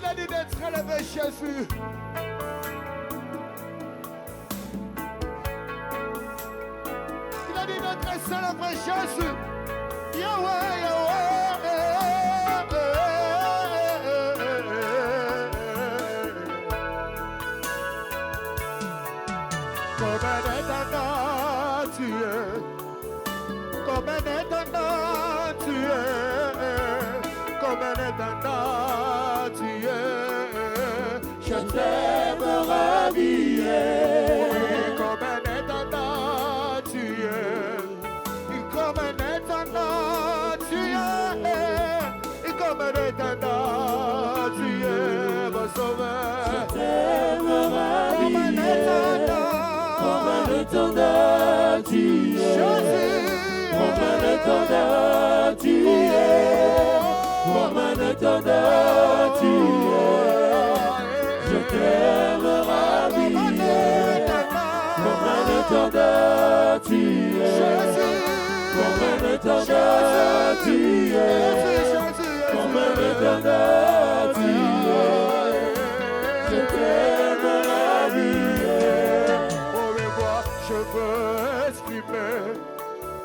a dit d'être élevé, Jésus. Il a dit d'être célébré, Jésus. Yahweh, Yahweh. Comme un éternel, tu es. Comme un éternel, tu es. Comme un éternel, tu es. Je t'aime raviller. Comme un éternel, tu es. Comme un éternel, tu es. Comme un éternel, tu es, mon sauveur. Je t'aime raviller. Comme un éternel. Comme un éternel, tu es. Comme un éternel, tu es. Comme un éternel, tu es. Je t'aime raviller. Comme un éternel, tu es. Comme un éternel, tu es. Comme un éternel, tu es. Je t'aime raviller. Je veux exprimer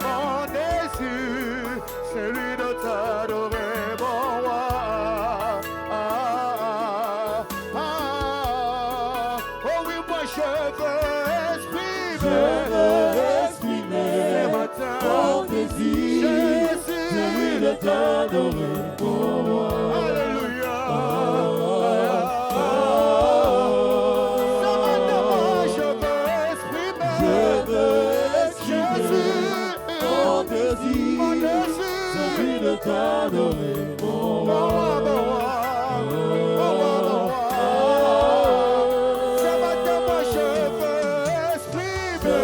mon désir, celui de t'adorer, mon roi. Oh oui, moi je veux exprimer mon désir, celui de t'adorer, mon roi. Alléluia. Celui de t'adorer, mon roi. Ce matin, moi je veux exprimer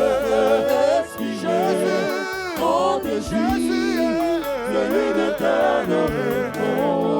mon désir, celui de t'adorer, mon roi.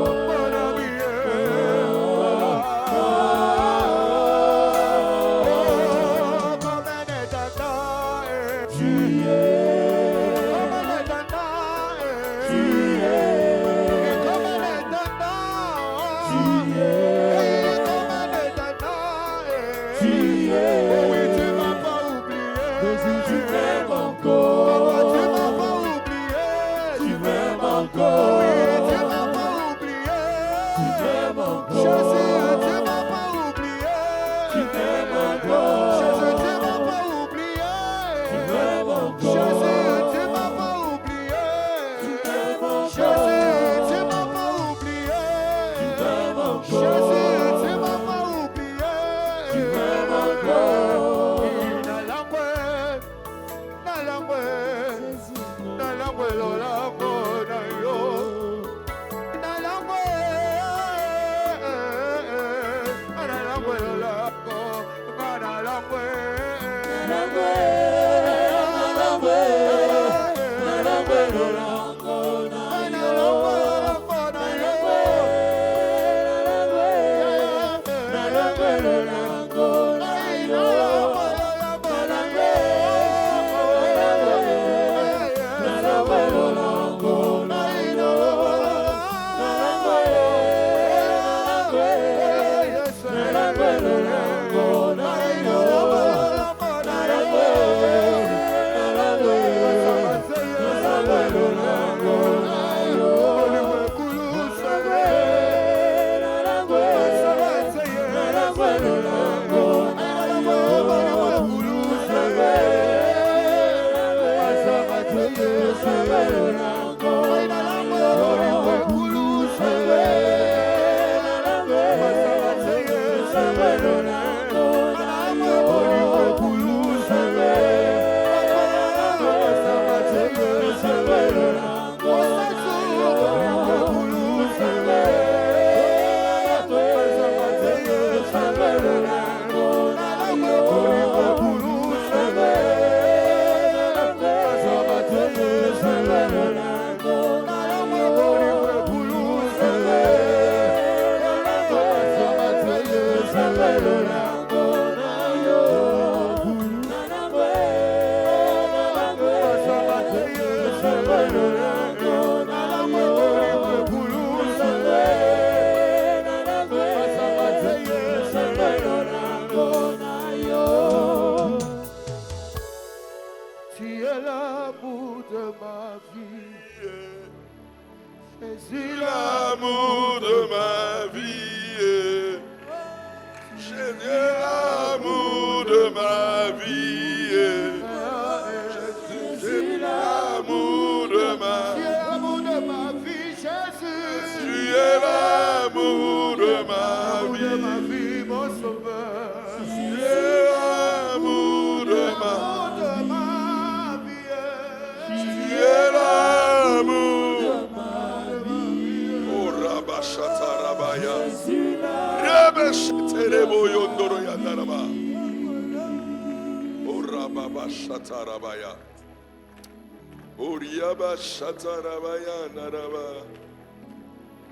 Jésus, l'amour de ma vie. Jésus, l'amour de ma vie. Jésus, l'amour de ma tu es l'amour de ma vie, Jésus. Tu es l'amour de ma L'amour de ma vie. vie, mon sauveur. Tu es l'amour de ma L'amour de ma vie. Tu es l'amour de ma vie. Oh Rabashata Rabaya. Rabashete Rebo Yondoro Yandaraba. Oh Rabashata Rabaya. Oh Yabashata Rabaya Naraba.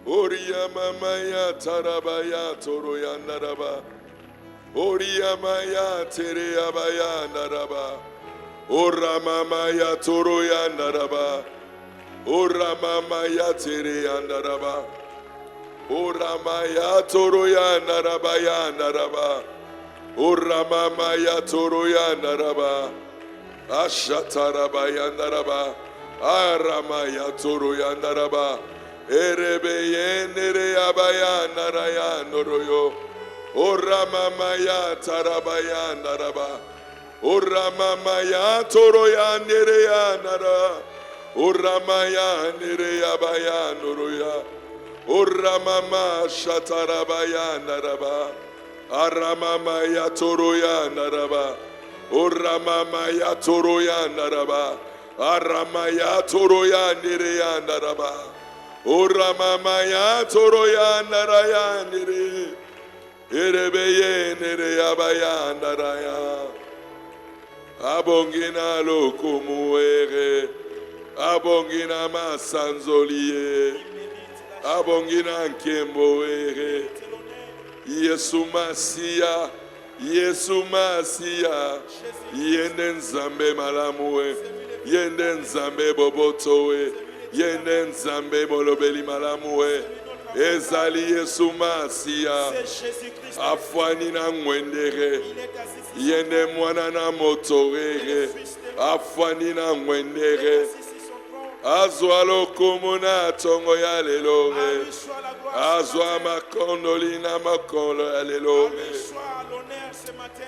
Oria Mamaya Tarabaya Toro Yandaraba. Oria Maya Tere Abaya Naraba. Ora Mamaya Toro Yandaraba. Ora Mamaya Tere Yandaraba. Ora Maya Toro Yandaraba Yandaraba. Ora Mamaya Toro Yandaraba. Ashataraba Yandaraba. Aramaya Toro Yandaraba. Erebe Yenere Abaya Naraya Noroyo. Ora Mamaya Tarabaya Naraba. Ora Mamaya Toro Yanere Nara. Ora Maya Nere Abaya Noroya. Ora Mama Shatarabaya Naraba. Aramamaya Toroya Naraba. Ora Mamaya Toroya Naraba. Aramaya Toroya Nereya Naraba. Ora Mamaya Toroya Naraya Nere. Erebeye Nereya Baya Naraya. Abongina Lokumuere. Abongina Masanzoliye. Abongina Nkemboere. Yesu Masia. Yesu Masia. Yende Nzambe Malamue. Yende Nzambe Bobotowe. Yende Nzambe Molobeli Malamue. Ezali Yesu Masia. Afwani na Mwendere. Yende Mwana na Motorere. Afwani na Mwendere. Azwalo Komona Tongo ya Lelore. Azwa Makondoli na Makolo ya Lelore.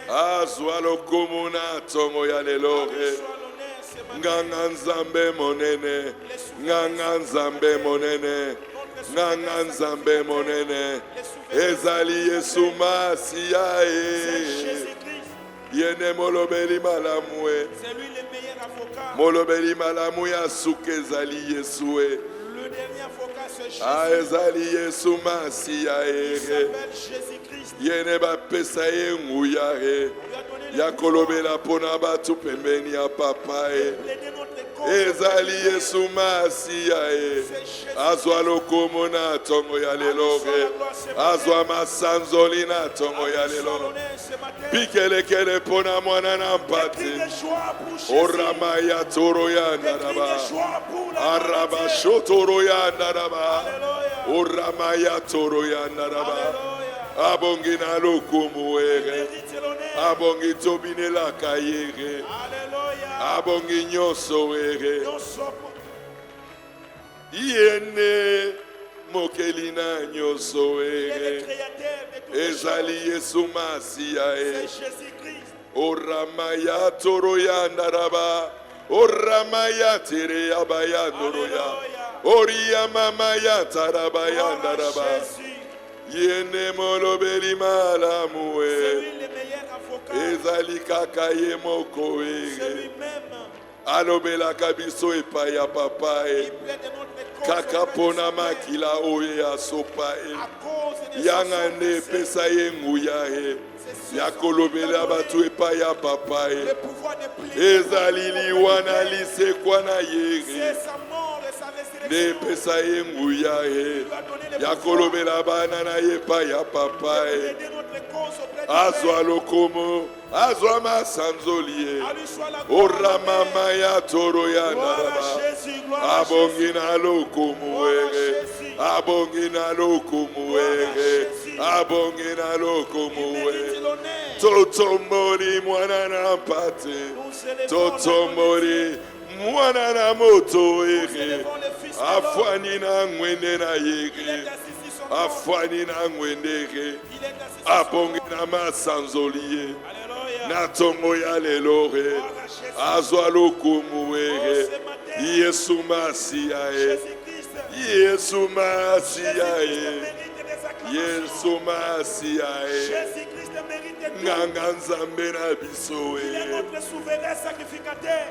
Azwalo Komona Tongo ya Lelore. Nganga Nzambe Monene. Nganga Nzambe Monene. Nganga Nzambe Monene. Ezali Yesu Masia. Yene Molobeli Malamue. C'est lui le meilleur avocat. Molobeli Malamue Asuke Ezali Yesue. Le dernier avocat, c'est Jésus. Ezali Yesu Masia. Il s'appelle Jésus-Christ. Yene Bapesa Ye Nguyare. Yakolobela pona batu pembeni ya papa. Ezali Yesu Masia. Azwa lokomona tongo ya lelore. Azwa masanzoli na tongo ya lelore. Pikelekele pona mwana na mpati. Orama ya toro ya naraba. Araba shotoro ya naraba. Orama ya toro ya naraba. Abongi na lokumuere. Abongi tobine la kayere. Abongi nyoso ere. Yene mokelina nyoso ere. Ezali Yesu Masia. Oramaya toro ya naraba. Oramaya tere abaya noroya. Oria mama ya taraba ya naraba. Yene molobeli malamue. Ezali kakaye mokoe. Alobela kabiso epaya papae. Kakapona makila oye asopae. Yangane pesa ye nguyae. Yakolobela batu epaya papae. Ezali liwana lise kwana yere. Ne pesa ye nguyae. Yakolobela banana epaya papae. Azwa lokomo. Azwa masanzolie. Ora mama ya toro ya naraba. Abongina lokomuere. Abongina lokomuere. Abongina lokomuere. Totomori mwana na mpate. Totomori mwana na moto Nous ere célébrons le Fils de l'homme. afwani na ngwende na Il est yere assis sur son trône. afwani na ngwende ere Il est assis sur son abongi trône. na masanzoli ye Alléluia. na ntongo ya lelo re Gloire à Jésus. azwa lokumu Oh, ere ce matin, yesu masiya ye Jésus-Christ. yesu masiya Jésus-Christ ye mérite des acclamations. yesu masiya ye Jésus-Christ mérite tout. nganga nzambe na biso Il est e notre souverain sacrificateur.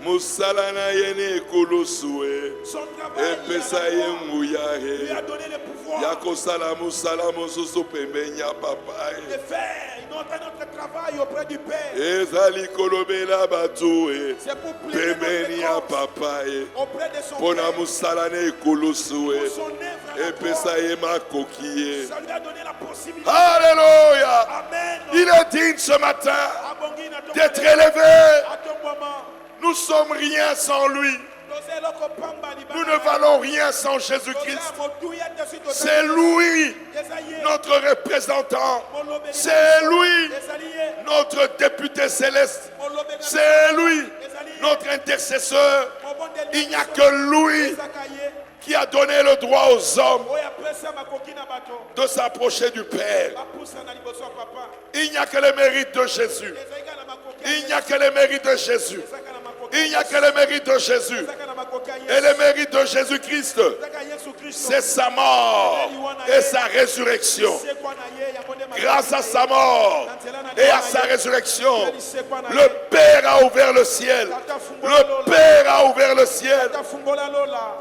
mosala na ye na ekolosu e Son travail epesa à ye la croix nguya lui a e donné le pouvoir ya kosala mosala mosusu pembeni ya papa de e faire notre travail auprès du Père. ezali kolobela bato e C'est pour plaider pembeni ya notre cause papa e auprès de son mpo na Père. mosala na ekolosu Pour e son œuvre à la epesa croix. ye makoki ye Ça lui a donné la possibilité. alléluia Amen. il est digne ce matin Abongi na tombe d'être lelo. élevé. À ton moment. Nous sommes rien sans lui. Toze loko pamba libana. Nous ne valons rien sans Jésus-Christ. Toza motuya tesu toza. C'est lui Eza ye. notre représentant. Molobeli C'est na- lui Ezali ye. notre député céleste. Molobeli na- C'est lui Ezali ye. notre intercesseur. Mobondeli Il n'y a biso. que lui Ezaka ye. qui a donné le droit aux hommes Oyo apesa makoki na bato. de s'approcher du Père. Bapusa na liboso ya papa. Il n'y a que le mérite de Jésus. Ezalika na makoki ya Il ye. n'y a que le mérite de Jésus. Ezaka na makoki ya Il n'y a Yesu. que le mérite de Jésus. Ezaka na makoki ya Et Yesu. le mérite de Jésus-Christ, Ezaka Yesu Kristo. c'est sa mort et sa résurrection. Sekwa na ye, yango nde makoki Grâce na à ye. sa mort et à sa résurrection, le Père a ouvert le ciel. Le Père a ouvert le ciel. Tata fungola lola.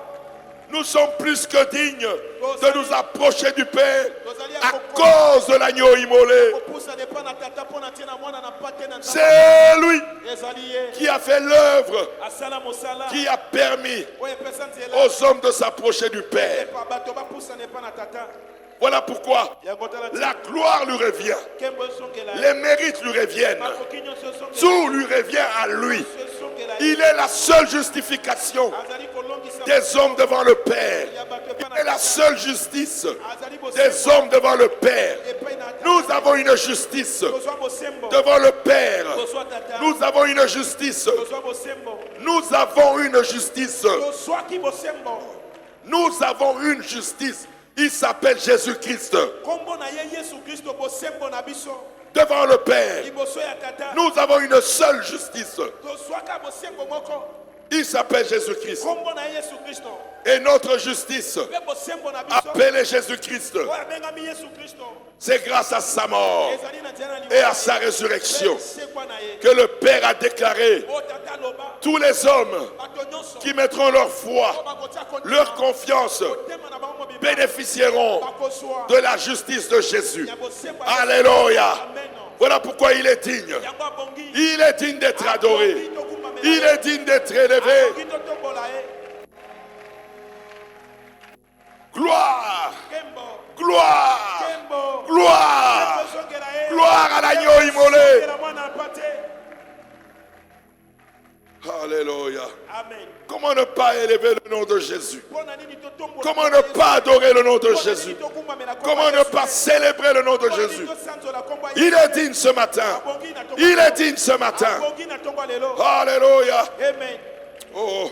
Nous sommes plus que dignes de nous approcher du Père à cause de l'agneau immolé. Kopusa de pa na tata po na tie na mwana na pate na nzambe. C'est lui Ezali ye. qui a fait l'œuvre, Asala mosala. qui a permis Oyo epesa nzela. aux hommes de s'approcher du Père. Epa bato bapusa ne pa na tata. Voilà pourquoi Yango tala ti. la gloire lui revient, Kembo esongela ye. les mérites lui reviennent, Makoki nyonso esongela. tout lui revient à lui. Esongela ye. Il est la seule justification Azali kolongisa. des hommes devant le Père. Ya bato epa na Il est la tata. seule justice Azali bosembo. des hommes devant le Père. Epai na tata. Nous avons une justice Tozwa bosembo. devant le Père. Tozwa tata. Nous avons une justice. Tozwa bosembo. Nous avons une justice. Tozwaki bosembo. Nous avons une justice. Il s'appelle Jésus-Christ. Kombo na ye Yesu Kristo bosembo na biso. Devant le Père, Liboso ya tata. nous avons une seule justice. Tozwaka bosembo moko. Il s'appelle Jésus-Christ. Kombo na Yesu Kristo. Et notre justice, Pe bosembo na biso. appelée Jésus-Christ, Oyo abengami Yesu Kristo. c'est grâce à sa mort Ezali na nzela na et liboso. à sa résurrection Sekwa na ye. que le Père a déclaré O tata loba. tous les hommes Bato nyonso. qui mettront leur foi, Bakotia kontima. leur confiance, Kotema na bango mobimba. bénéficieront Bakoswa. de la justice de Jésus. Ya bosembo ya Yesu. Alléluia. Amen. Voilà pourquoi il est digne. Yango abongi. Il est digne d'être adoré. Abongi tokumba Il mela ye. est digne d'être élevé. Abongi totombola ye. Gloire, Kembo. gloire, Kembo. gloire, Tozongela ye. gloire à l'agneau immolé. Tozongela mwana apate. Alléluia. Amen. Comment ne pas élever le nom de Jésus? Mpona nini totombola Comment ne pas adorer le nom de Mpona nini Jésus? tokumbamela kombo Comment ya ne Yesu pas te? célébrer le nom de Mpona nini Jésus? tosanzola kombo ya Il Yesu est te? digne ce matin. Abongi na tongo Il est lelo. digne ce matin. Abongi na tongo lelo. Alléluia. Amen. Oh,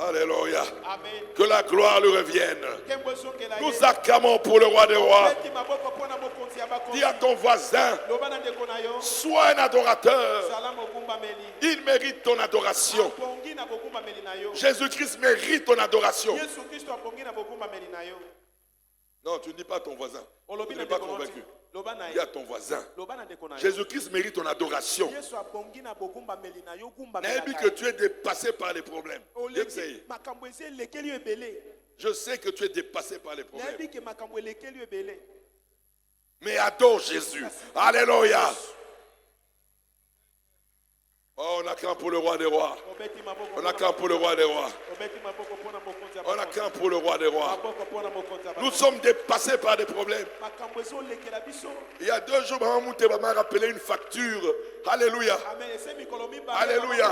alléluia. Amen. Que la gloire lui revienne. Kembo esongela ye. Nous acclamons pour le roi des rois. Beti maboko mpona mokonzi ya bakonzi. Dis à ton voisin, Loba na ndeko na yo. sois un adorateur. Zala mokumbameli. Il mérite ton adoration. Abongi na bokumbameli na yo. Jésus-Christ mérite ton adoration. Yesu Kristo abongi na bokumbameli na yo. Non, tu ne dis pas à ton voisin. Olobi Tu na n'es pas ndeko na convaincu. yo. Loba na Dis à ye. ton voisin. Loba na ndeko na yo. Jésus-Christ mérite ton adoration. Yesu abongi na bokumbameli na yo kumbamela N'ayez ka que ye. tu es dépassé par les problèmes. Oleki makambo esi elekeli yo ebele. Je sais que tu es dépassé par les problèmes. Nayebi ke makambo elekeli yo ebele. Mais adore Jésus. Alléluia. Oh, on acclame pour le roi des rois. Obeti maboko. On acclame pour le roi des rois. Obeti maboko mpona mokonzi ya On bakonzi. acclame pour le roi des rois. Maboko mpona mokonzi ya Nous bakonzi. sommes dépassés par des problèmes. Makambo esi olekela biso. Il y a 2 jours, Maman Mouté m'a rappelé une facture. Alléluia. Amen. Ese mikolo mibale. Alléluia.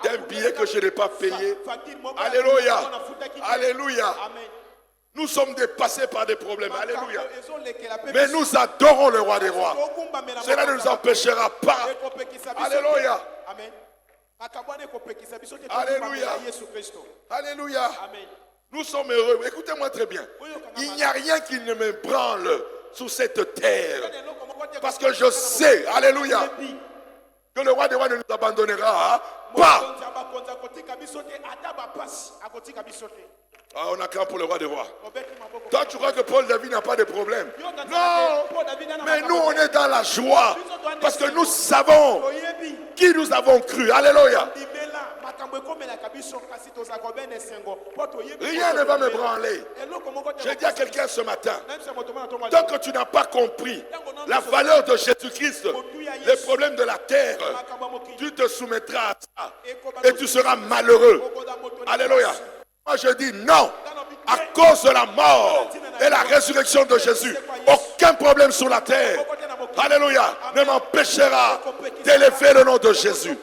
D'un billet que je n'ai pas payé. Facture moko. Alléluia. Alléluia. Alléluia. Amen. Nous sommes dépassés par des problèmes. Alléluia. Makambo esi olekela pe Mais biso. nous adorons le roi des rois. Tokumbamela Cela ne mokonzi nous ya empêchera pas. bakonzi. Ekopekisa biso. Alléluia. Amen. Alléluia. Alléluia. Amen. Nous sommes heureux. Écoutez-moi très bien. Il n'y a rien qui ne me branle sur cette terre. Parce que je sais, alléluia, que le roi des rois ne nous abandonnera pas. Ah, on a craint pour le roi des rois. Toi, tu crois que Paul David n'a pas de problème? Non, mais nous, on est dans la joie. Parce que nous savons qui nous avons cru. Alléluia. Rien ne va me branler. J'ai dit à quelqu'un ce matin, tant que tu n'as pas compris la valeur de Jésus-Christ, les problèmes de la terre, tu te soumettras à ça et tu seras malheureux. Alléluia. Moi je dis non, à cause de la mort et la résurrection de Jésus, aucun problème sur la terre, alléluia, ne m'empêchera d'élever le nom de Jésus.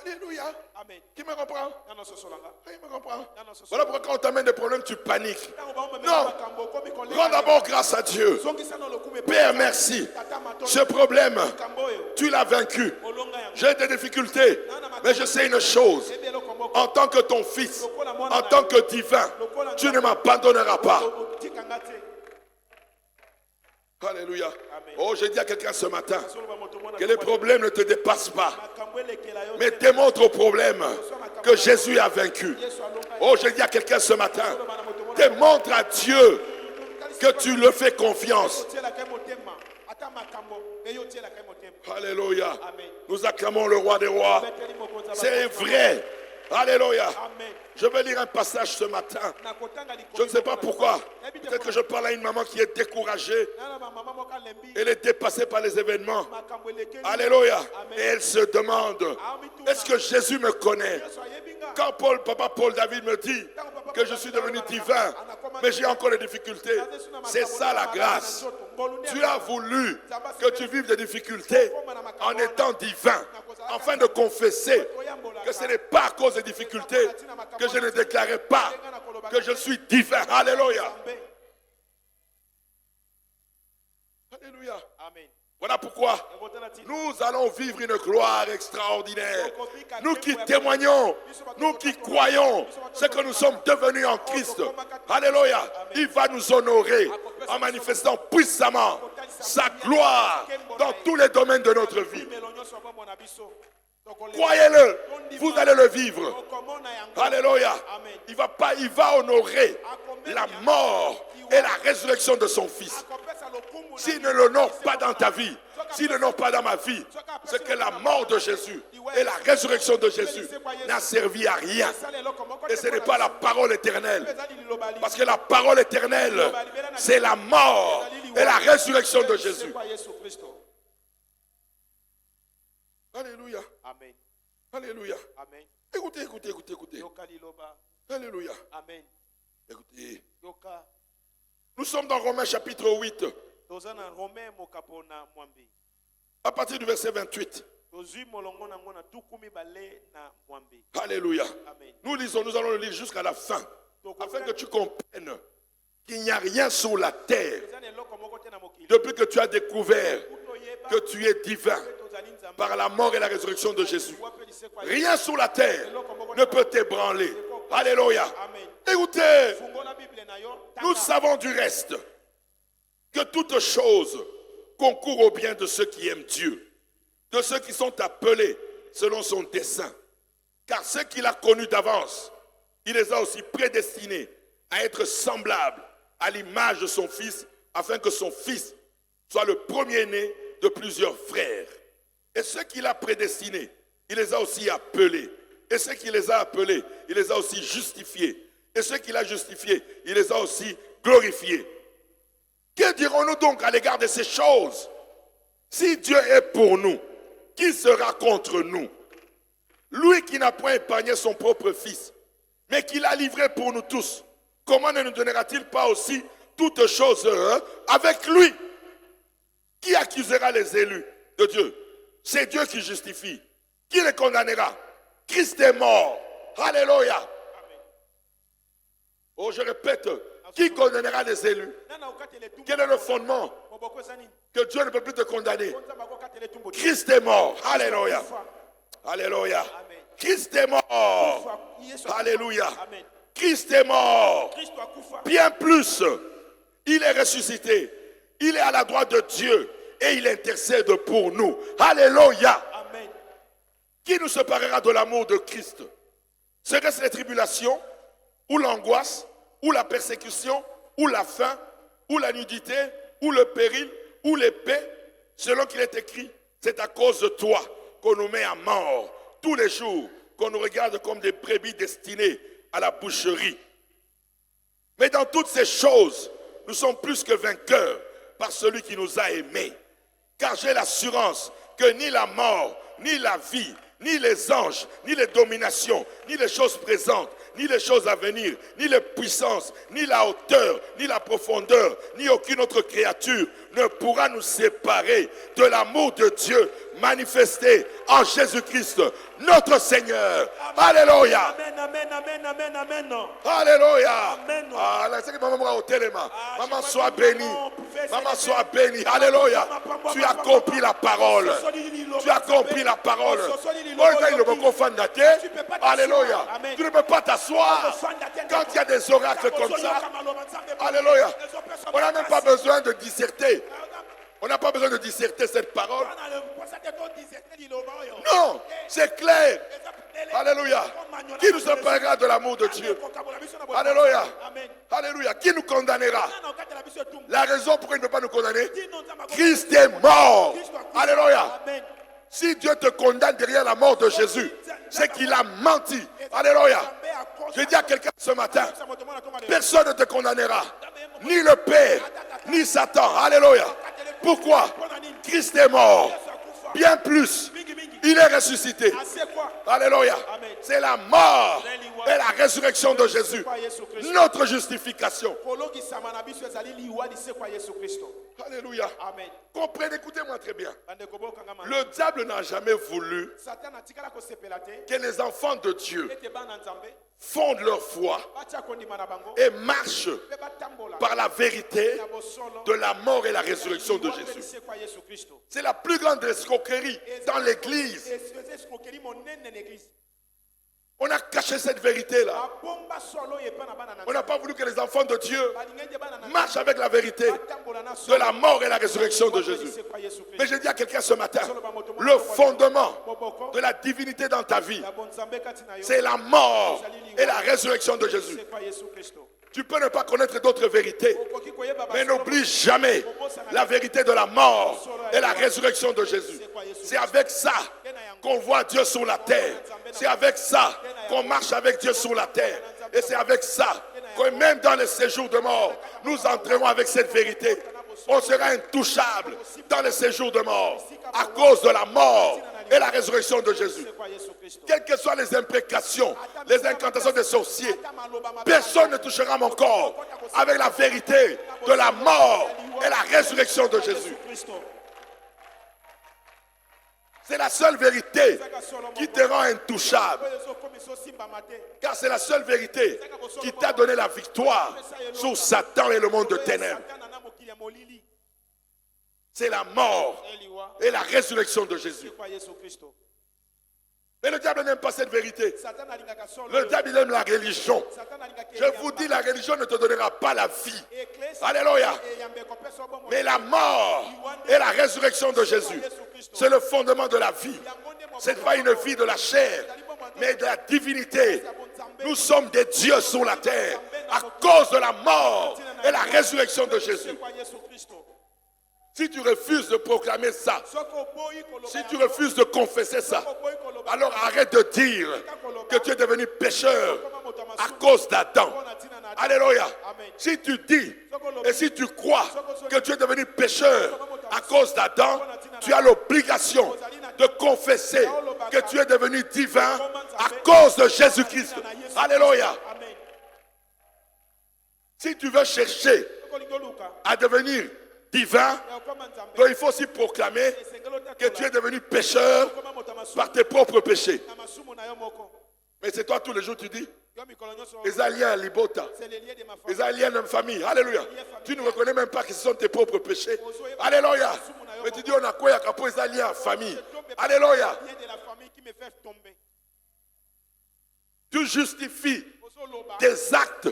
Alléluia. Amen. Qui me comprend? Il me comprend. Voilà Voilà pourquoi quand on t'amène des problèmes, tu paniques. Non. Rends d'abord grâce à Dieu. Père, merci. Ce problème, tu l'as vaincu. J'ai des difficultés. Mais je sais une chose. En tant que ton fils, en tant que divin, tu ne m'abandonneras pas. Alléluia. Oh, j'ai dit à quelqu'un ce matin que les problèmes ne te dépassent pas, mais démontre au problème que Jésus a vaincu. Oh, j'ai dit à quelqu'un ce matin, démontre à Dieu que tu le fais confiance. Alléluia. Nous acclamons le roi des rois. C'est vrai. Alléluia. Je vais lire un passage ce matin. Je ne sais pas pourquoi. Peut-être que je parle à une maman qui est découragée. Elle est dépassée par les événements. Alléluia. Et elle se demande, est-ce que Jésus me connaît? Quand Papa Paul David me dit que je suis devenu divin, mais j'ai encore des difficultés. C'est ça la grâce. Tu as voulu que tu vives des difficultés en étant divin, afin de confesser que ce n'est pas à cause des difficultés que je ne déclarais pas que je suis divin. Alléluia. Alléluia. Voilà pourquoi nous allons vivre une gloire extraordinaire. Nous qui témoignons, nous qui croyons ce que nous sommes devenus en Christ. Alléluia. Il va nous honorer en manifestant puissamment sa gloire dans tous les domaines de notre vie. Croyez-le, vous allez le vivre. Alléluia. Il va honorer la mort et la résurrection de son fils. S'il ne l'honore pas dans ta vie, s'il ne l'honore pas dans ma vie, c'est que la mort de Jésus et la résurrection de Jésus n'a servi à rien. Et ce n'est pas la parole éternelle. Parce que la parole éternelle, c'est la mort et la résurrection de Jésus. Alléluia. Amen. Alléluia. Amen. Écoutez. Alléluia. Amen. Écoutez. Yoka. Nous sommes dans Romains chapitre 8. À partir du verset 28. Alléluia. Nous lisons, nous allons le lire jusqu'à la fin. Afin que tu comprennes qu'il n'y a rien sur la terre. Depuis que tu as découvert que tu es divin par la mort et la résurrection de Jésus. Rien sur la terre ne peut t'ébranler. Alléluia. Écoutez, nous savons du reste que toutes choses concourent au bien de ceux qui aiment Dieu, de ceux qui sont appelés selon son dessein. Car ceux qu'il a connus d'avance, il les a aussi prédestinés à être semblables à l'image de son Fils, afin que son Fils soit le premier-né de plusieurs frères. Et ceux qu'il a prédestinés, il les a aussi appelés. Et ceux qu'il les a appelés, il les a aussi justifiés. Et ceux qu'il a justifiés, il les a aussi glorifiés. Que dirons-nous donc à l'égard de ces choses? Si Dieu est pour nous, qui sera contre nous? Lui qui n'a point épargné son propre Fils, mais qui l'a livré pour nous tous, comment ne nous donnera-t-il pas aussi toutes choses avec lui? Qui accusera les élus de Dieu? C'est Dieu qui justifie. Qui les condamnera? Christ est mort. Alléluia. Oh, je répète, Qui condamnera les élus? Quel est le fondement que Dieu ne peut plus te condamner? Christ est mort. Alléluia. Alléluia. Christ est mort. Alléluia. Christ est mort. Bien plus, il est ressuscité. Il est à la droite de Dieu et il intercède pour nous. Alléluia. Qui nous séparera de l'amour de Christ? Serait-ce les tribulations, ou l'angoisse, ou la persécution, ou la faim, ou la nudité, ou le péril, ou l'épée? Selon qu'il est écrit, c'est à cause de toi qu'on nous met à mort tous les jours, qu'on nous regarde comme des brebis destinées à la boucherie. Mais dans toutes ces choses, nous sommes plus que vainqueurs par celui qui nous a aimés. Car j'ai l'assurance que ni la mort, ni la vie, ni les anges, ni les dominations, ni les choses présentes, ni les choses à venir, ni les puissances, ni la hauteur, ni la profondeur, ni aucune autre créature ne pourra nous séparer de l'amour de Dieu manifesté en Jésus-Christ, notre Seigneur. Alléluia. Amen, amen, amen, amen, amen. Alléluia. Amen. Ah, là, c'est que maman au téléma. Maman soit bénie. Maman soit bénie. Alléluia. Tu as compris la parole. Tu as compris la parole. Alléluia. Tu ne peux pas t'asseoir quand il y a des oracles comme ça. Alléluia. On n'a même pas besoin de disserter. On n'a pas besoin de disserter cette parole. Non, c'est clair. Alléluia. Qui nous séparera de l'amour de Dieu? Alléluia. Alléluia. Qui nous condamnera? La raison pourquoi il ne peut pas nous condamner, Christ est mort. Alléluia. Si Dieu te condamne derrière la mort de Jésus, c'est qu'il a menti. Alléluia. Je dis à quelqu'un ce matin, personne ne te condamnera. Ni le Père, ni Satan. Alléluia. Pourquoi? Christ est mort. Bien plus, il est ressuscité. Alléluia. C'est la mort et la résurrection de Jésus. Notre justification. Alléluia. Comprenez, écoutez-moi très bien. Le diable n'a jamais voulu que les enfants de Dieu fondent leur foi et marchent par la vérité de la mort et la résurrection de Jésus. C'est la plus grande escroquerie dans l'église. On a caché cette vérité-là. On n'a pas voulu que les enfants de Dieu marchent avec la vérité de la mort et la résurrection de Jésus. Mais je dis à quelqu'un ce matin, le fondement de la divinité dans ta vie, c'est la mort et la résurrection de Jésus. Tu peux ne pas connaître d'autres vérités, mais n'oublie jamais la vérité de la mort et la résurrection de Jésus. C'est avec ça qu'on voit Dieu sur la terre. C'est avec ça qu'on marche avec Dieu sur la terre. Et c'est avec ça que même dans les séjours de mort, nous entrerons avec cette vérité. On sera intouchable dans les séjours de mort à cause de la mort et la résurrection de Jésus. Quelles que soient les imprécations, les incantations des sorciers, personne ne touchera mon corps avec la vérité de la mort et la résurrection de Jésus. C'est la seule vérité qui te rend intouchable. Car c'est la seule vérité qui t'a donné la victoire sur Satan et le monde de ténèbres. C'est la mort et la résurrection de Jésus. Mais le diable n'aime pas cette vérité. Le diable il aime la religion. Je vous dis, la religion ne te donnera pas la vie. Alléluia. Mais la mort et la résurrection de Jésus, c'est le fondement de la vie. Ce n'est pas une vie de la chair, mais de la divinité. Nous sommes des dieux sur la terre à cause de la mort et la résurrection de Jésus. Si tu refuses de proclamer ça, si tu refuses de confesser ça, alors arrête de dire que tu es devenu pécheur à cause d'Adam. Alléluia. Si tu dis et si tu crois que tu es devenu pécheur à cause d'Adam, tu as l'obligation de confesser que tu es devenu divin à cause de Jésus-Christ. Alléluia. Si tu veux chercher à devenir divin, donc il faut aussi proclamer que tu es devenu pécheur par tes propres péchés. Mais c'est toi tous les jours tu dis, Les aliens libota. C'est les liens de ma famille. Les aliens de famille. Alléluia. Tu ne reconnais même pas que ce sont tes propres péchés. Alléluia. Mais tu dis on a quoi il y a les aliens en famille. Alléluia. Les liens de la famille qui me fait tomber. Tu justifies tes actes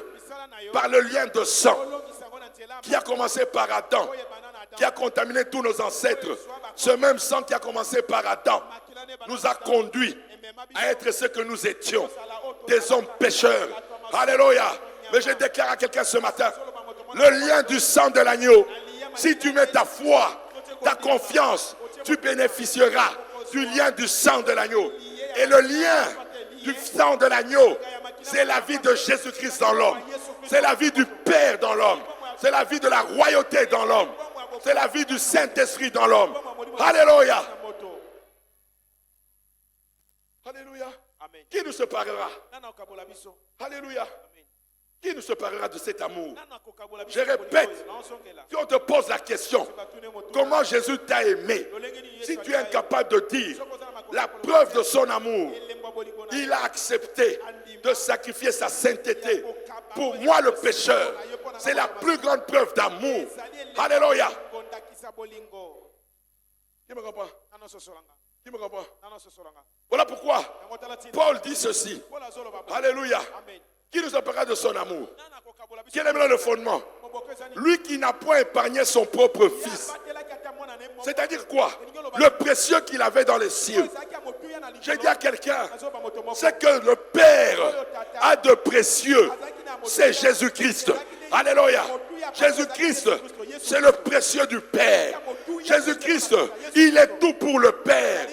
par le lien de sang qui a commencé par Adam, qui a contaminé tous nos ancêtres. Ce même sang qui a commencé par Adam nous a conduits à être ce que nous étions, des hommes pécheurs. Alléluia. Mais je déclare à quelqu'un ce matin, le lien du sang de l'agneau, si tu mets ta foi, ta confiance, tu bénéficieras du lien du sang de l'agneau. Et le lien du sang de l'agneau, c'est la vie de Jésus-Christ dans l'homme. C'est la vie du Père dans l'homme. C'est la vie de la royauté dans l'homme. C'est la vie du Saint-Esprit dans l'homme. Alléluia. Alléluia. Amen. Qui nous séparera? Alléluia. Qui nous séparera de cet amour? Je répète, si on te pose la question, comment Jésus t'a aimé? Si tu es incapable de dire la preuve de son amour, il a accepté de sacrifier sa sainteté pour moi le pécheur. C'est la plus grande preuve d'amour. Alléluia. Qui me comprend? Qui me comprend? Voilà pourquoi Paul dit ceci. Alléluia. Qui nous séparera de son amour? Quel est le fondement? Lui qui n'a point épargné son propre fils. C'est-à-dire quoi? Le précieux qu'il avait dans les cieux. J'ai dit à quelqu'un, c'est que le Père a de précieux. C'est Jésus-Christ. Alléluia. Jésus-Christ, c'est le précieux du Père. Jésus-Christ, il est tout pour le Père.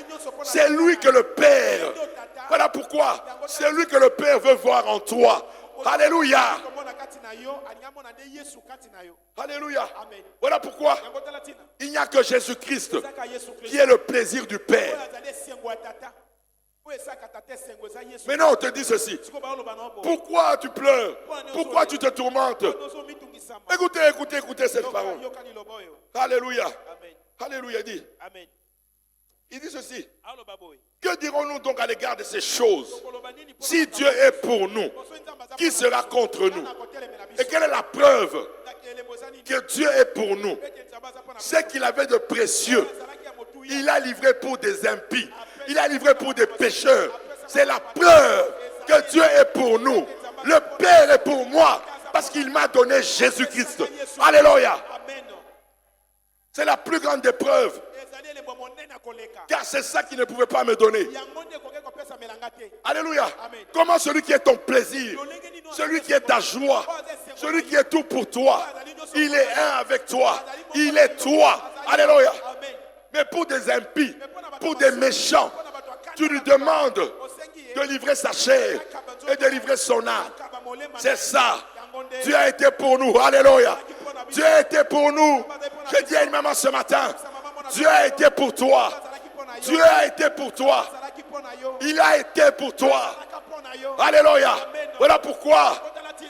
C'est lui que le Père. Voilà pourquoi c'est lui que le Père veut voir en toi. Alléluia. Alléluia. Voilà pourquoi il n'y a que Jésus-Christ qui est le plaisir du Père. Maintenant on te dit ceci. Pourquoi tu pleures? Pourquoi tu te tourmentes? Écoutez cette parole. Alléluia. Alléluia. Il dit ceci. Que dirons-nous donc à l'égard de ces choses? Si Dieu est pour nous, qui sera contre nous? Et quelle est la preuve que Dieu est pour nous? C'est qu'il avait de précieux. Il a livré pour des impies. Il a livré pour des pécheurs. C'est la preuve que Dieu est pour nous. Le Père est pour moi parce qu'il m'a donné Jésus-Christ. Alléluia. C'est la plus grande des preuves. Car c'est ça qu'il ne pouvait pas me donner. Alléluia. Comment celui qui est ton plaisir, celui qui est ta joie, celui qui est tout pour toi, il est un avec toi. Il est toi. Alléluia. Mais pour des impies, pour des méchants, tu lui demandes de livrer sa chair et de livrer son âme. C'est ça. Dieu a été pour nous. Alléluia. Dieu a été pour nous. Je dis à une maman ce matin, Dieu a été pour toi. Dieu a été pour toi. Il a été pour toi. Alléluia. Voilà pourquoi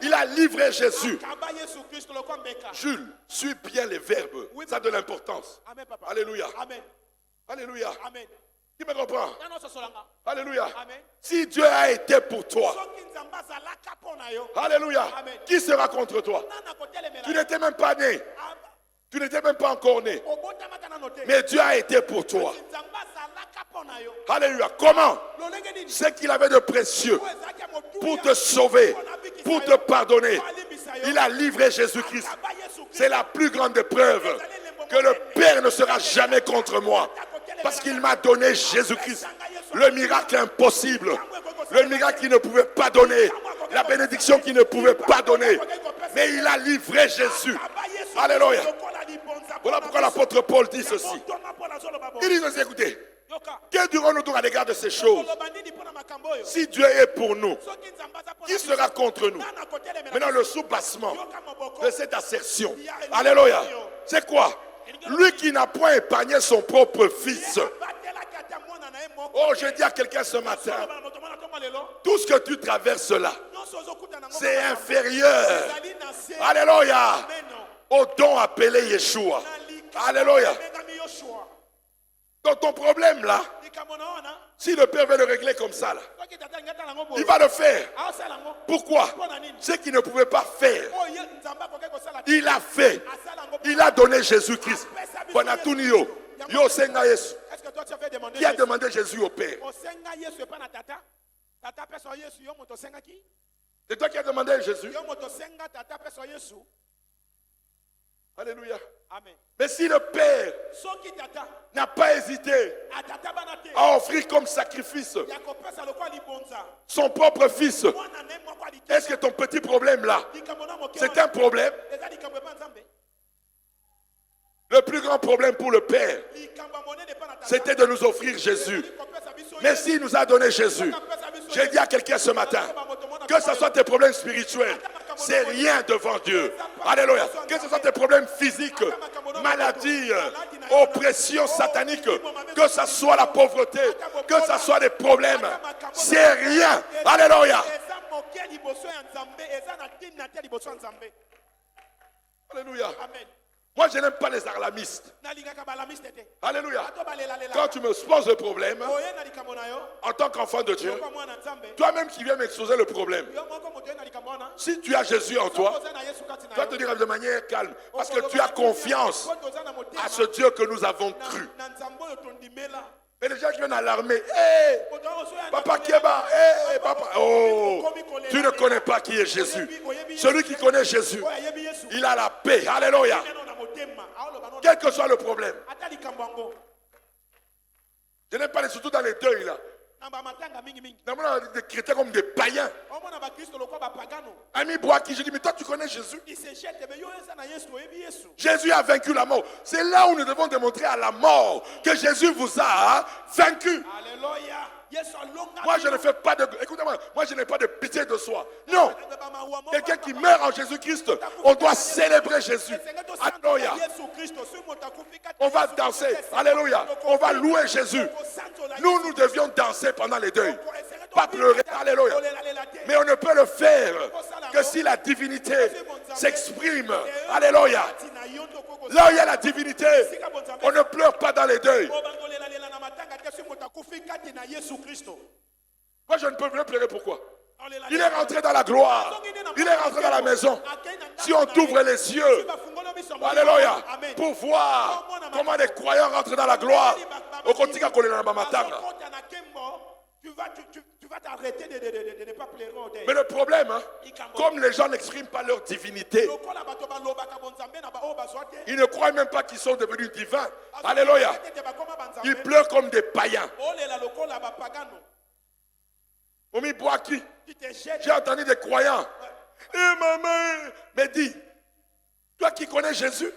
il a livré Jésus. Jules, suis bien les verbes. Ça a de l'importance. Alléluia. Alléluia. Qui me comprend? Alléluia. Si Dieu a été pour toi, alléluia, qui sera contre toi? Tu n'étais même pas né. Tu n'étais même pas encore né. Mais Dieu a été pour toi. Alléluia. Comment? C'est qu'il avait de précieux pour te sauver, pour te pardonner. Il a livré Jésus-Christ. C'est la plus grande preuve que le Père ne sera jamais contre moi. Parce qu'il m'a donné Jésus-Christ. Le miracle impossible. Le miracle qu'il ne pouvait pas donner. La bénédiction qu'il ne pouvait pas donner. Mais il a livré Jésus. Alléluia. Voilà pourquoi l'apôtre Paul dit ceci. Il dit ceci, écoutez. Que dirons-nous donc à l'égard de ces choses? Si Dieu est pour nous, qui sera contre nous? Maintenant, le soubassement de cette assertion. Alléluia. C'est quoi? Lui qui n'a point épargné son propre fils. Oh, je dis à quelqu'un ce matin, tout ce que tu traverses là, c'est inférieur. Alléluia. Au don appelé Yeshua. Alléluia. Donc ton problème là, si le Père veut le régler comme ça là, il va le faire. Pourquoi? Ce qu'il ne pouvait pas faire, il a fait. Il a donné Jésus-Christ. Yo senga Yesu. Est-ce que toi tu as fait demander Qui a demandé Jésus au Père? C'est toi qui as demandé Jésus. Alléluia. Amen. Mais si le Père n'a pas hésité à offrir comme sacrifice son propre fils, est-ce que ton petit problème là, c'est un problème? Le plus grand problème pour le Père, c'était de nous offrir Jésus. Mais s'il nous a donné Jésus, j'ai dit à quelqu'un ce matin, que ce soit tes problèmes spirituels, c'est rien devant Dieu. Alléluia. Que ce soit tes problèmes physiques, maladies, oppression satanique, que ce soit la pauvreté, que ce soit des problèmes, c'est rien. Alléluia. Alléluia. Moi, je n'aime pas les alarmistes. Alléluia. Quand tu me poses le problème, en tant qu'enfant de Dieu, toi-même qui viens m'exposer le problème, si tu as Jésus en toi, tu vas te dire de manière calme, parce que tu as confiance à ce Dieu que nous avons cru. Mais les gens qui viennent alarmer, hey, Papa Kieba, hey, Papa, oh, tu ne connais pas qui est Jésus. Celui qui connaît Jésus, il a la paix. Alléluia. Quel que soit le problème. Je n'aime pas les surtout dans les deuils là. On a des chrétiens comme des païens. Ami Boaki, je dis, mais toi tu connais Jésus? Jésus a vaincu la mort. C'est là où nous devons démontrer à la mort que Jésus vous a vaincu. Alléluia. Moi je ne fais pas de... Écoutez-moi, moi je n'ai pas de pitié de soi. Non. Quelqu'un qui meurt en Jésus-Christ, on doit célébrer Jésus. Alléluia. On va danser. Alléluia. On va louer Jésus. Nous devions danser pendant les deuils. Pas pleurer. Alléluia. Mais on ne peut le faire que si la divinité s'exprime. Alléluia. Là où il y a la divinité, on ne pleure pas dans les deuils. Moi je ne peux plus pleurer, pourquoi? Il est rentré dans la gloire. Il est rentré dans la maison. Si on t'ouvre les yeux, alléluia, pour voir comment les croyants rentrent dans la gloire, au quotidien qu'on est dans la matanga. Tu vas t'arrêter de ne pas pleurer au deuil. Mais le problème, hein, comme les gens n'expriment pas leur divinité, ils ne croient même pas qu'ils sont devenus divins. Alléluia. Ils pleurent comme des païens. Omi Boaki, j'ai entendu des croyants. Eh maman, mais dis, toi qui connais Jésus,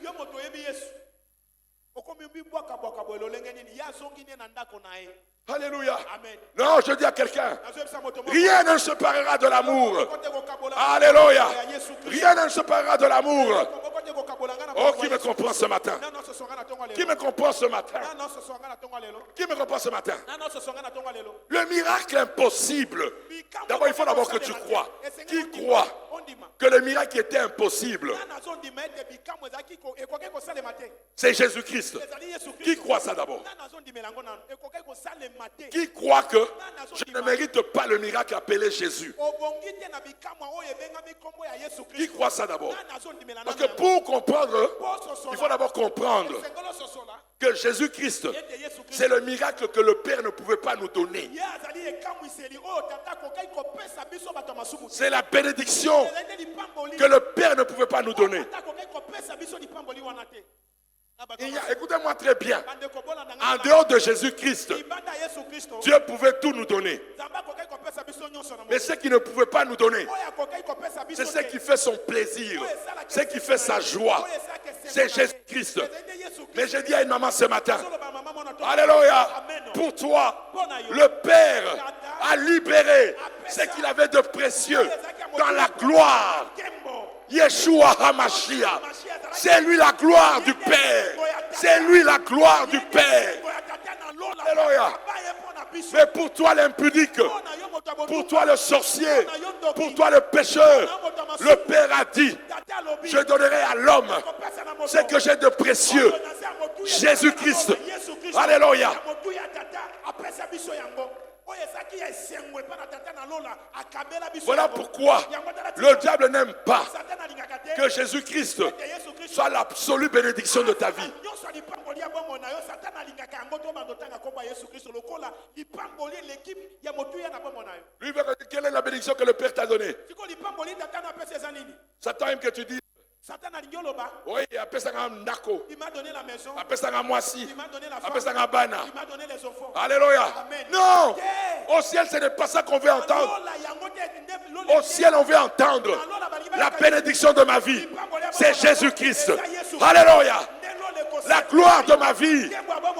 alléluia. Amen. Non, je dis à quelqu'un, rien ne se séparera de l'amour. Alléluia. Rien ne se séparera de l'amour. Oh, qui me comprend ce matin? Qui me comprend ce matin? Qui me comprend ce matin? Le miracle impossible. D'abord, il faut d'abord que tu crois. Qui croit que le miracle était impossible? C'est Jésus-Christ. Qui croit ça d'abord? Qui croit que je ne mérite pas le miracle appelé Jésus? Qui croit ça d'abord? Parce que pour comprendre, il faut d'abord comprendre que Jésus-Christ, c'est le miracle que le Père ne pouvait pas nous donner. C'est la bénédiction que le Père ne pouvait pas nous donner. Écoutez-moi très bien. En dehors de Jésus-Christ, Dieu pouvait tout nous donner. Mais ce qu'il ne pouvait pas nous donner, c'est ce qui fait son plaisir, ce qui fait sa joie. C'est Jésus-Christ. Mais j'ai dit à une maman ce matin, alléluia, pour toi, le Père a libéré ce qu'il avait de précieux dans la gloire. Yeshua HaMashiach. C'est lui la gloire du Père. C'est lui la gloire du Père. Alléluia. Mais pour toi l'impudique, pour toi le sorcier, pour toi le pécheur, le Père a dit, je donnerai à l'homme ce que j'ai de précieux. Jésus-Christ. Alléluia. Voilà pourquoi le diable n'aime pas que Jésus-Christ soit l'absolue bénédiction de ta vie. Lui veut que quelle est la bénédiction que le Père t'a donnée? Satan aime que tu dises oui, appelle ça un nako. Il m'a donné la maison. Appelle ça un moisi. Il m'a donné la femme. Appelle ça un bana. Il m'a donné les enfants. Alléluia. Amen. Non. Au ciel, ce n'est pas ça qu'on veut entendre. Au ciel, on veut entendre la bénédiction de ma vie. C'est Jésus-Christ. Alléluia. La gloire de ma vie,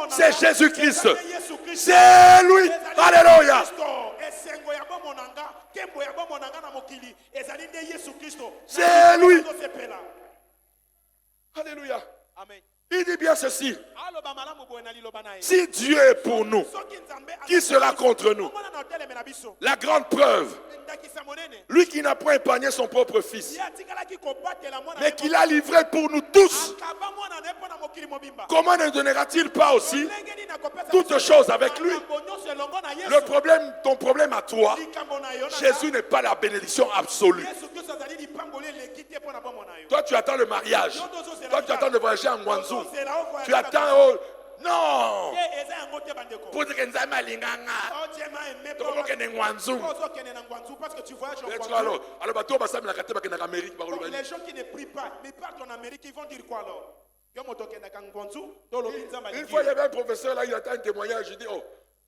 c'est Jésus-Christ. C'est lui. Alléluia. C'est lui. Alléluia. Amen. Il dit bien ceci. Si Dieu est pour nous, qui sera contre nous? La grande preuve, lui qui n'a pas épargné son propre fils, mais qui l'a livré pour nous tous, comment ne donnera-t-il pas aussi toutes choses avec lui? Le problème, ton problème à toi, Jésus n'est pas la bénédiction absolue. Toi, tu attends le mariage. Toi, tu attends de voyager en Guangzhou. Tu attends. Oh, non! Pour dire que nous avons l'inganga. Tu vas que nous Guangzhou. Les gens qui ne prient pas, mais partent en Amérique, ils vont dire quoi alors? Une fois, il y avait un professeur là, il attend un témoignage. Je dis,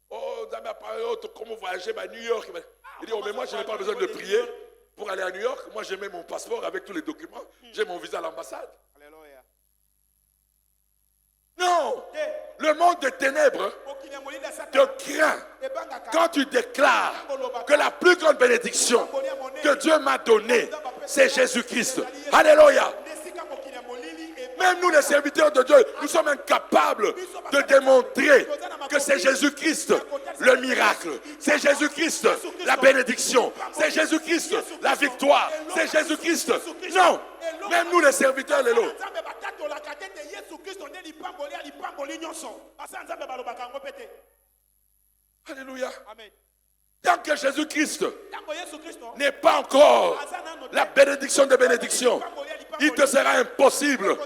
comment voyager à New York? Il dit, mais moi, je n'ai pas besoin de prier pour aller à New York. Moi, j'ai mis mon passeport avec tous les documents. J'ai mon visa à l'ambassade. Non, le monde des ténèbres te craint quand tu déclares que la plus grande bénédiction que Dieu m'a donnée, c'est Jésus-Christ. Alléluia. Même nous, les serviteurs de Dieu, nous sommes incapables de démontrer que c'est Jésus-Christ le miracle. C'est Jésus-Christ la bénédiction. C'est Jésus-Christ la victoire. C'est Jésus-Christ. Non, même nous, les serviteurs, les lots. Alléluia. Tant que Jésus-Christ n'est pas encore la bénédiction des bénédictions, il te sera impossible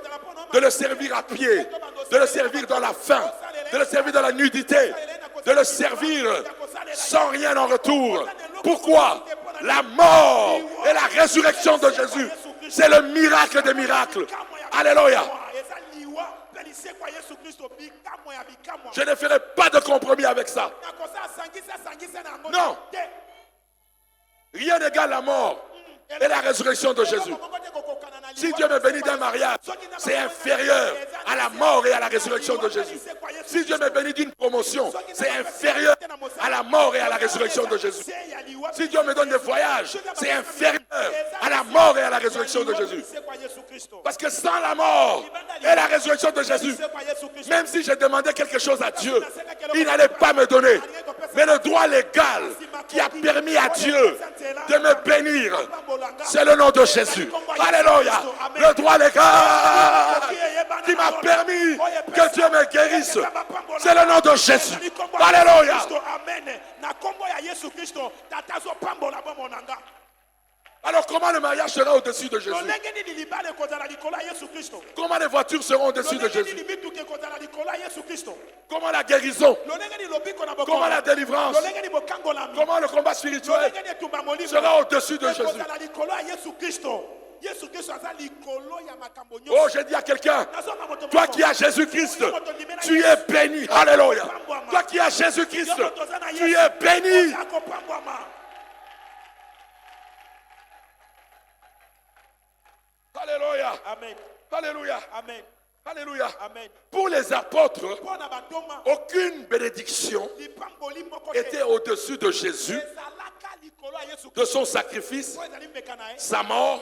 de le servir à pied, de le servir dans la faim, de le servir dans la nudité, de le servir sans rien en retour. Pourquoi? La mort et la résurrection de Jésus, c'est le miracle des miracles. Alléluia. Je ne ferai pas de compromis avec ça. Non. Rien n'égale la mort et la résurrection de Jésus. Si Dieu me bénit d'un mariage, c'est inférieur à la mort et à la résurrection de Jésus. Si Dieu me bénit d'une promotion, c'est inférieur à la mort et à la résurrection de Jésus. Si Dieu me donne des voyages, c'est inférieur à la mort et à la résurrection de Jésus. Parce que sans la mort et la résurrection de Jésus, même si je demandais quelque chose à Dieu, il n'allait pas me donner. Mais le droit légal qui a permis à Dieu de me bénir, c'est le nom de Jésus. Alléluia. Le droit légal qui m'a permis que Dieu me guérisse, c'est le nom de Jésus. Alléluia. Alors comment le mariage sera au-dessus de Jésus? Comment les voitures seront au-dessus de Jésus? Comment la guérison? Comment la délivrance? Comment le combat spirituel sera au-dessus de Jésus? Oh, j'ai dit à quelqu'un, toi qui as Jésus-Christ, tu es béni. Alléluia. Toi qui as Jésus-Christ, tu es béni. Alléluia. Amen. Alléluia. Amen. Alléluia. Amen. Pour les apôtres, aucune bénédiction était au-dessus de Jésus, de son sacrifice, sa mort,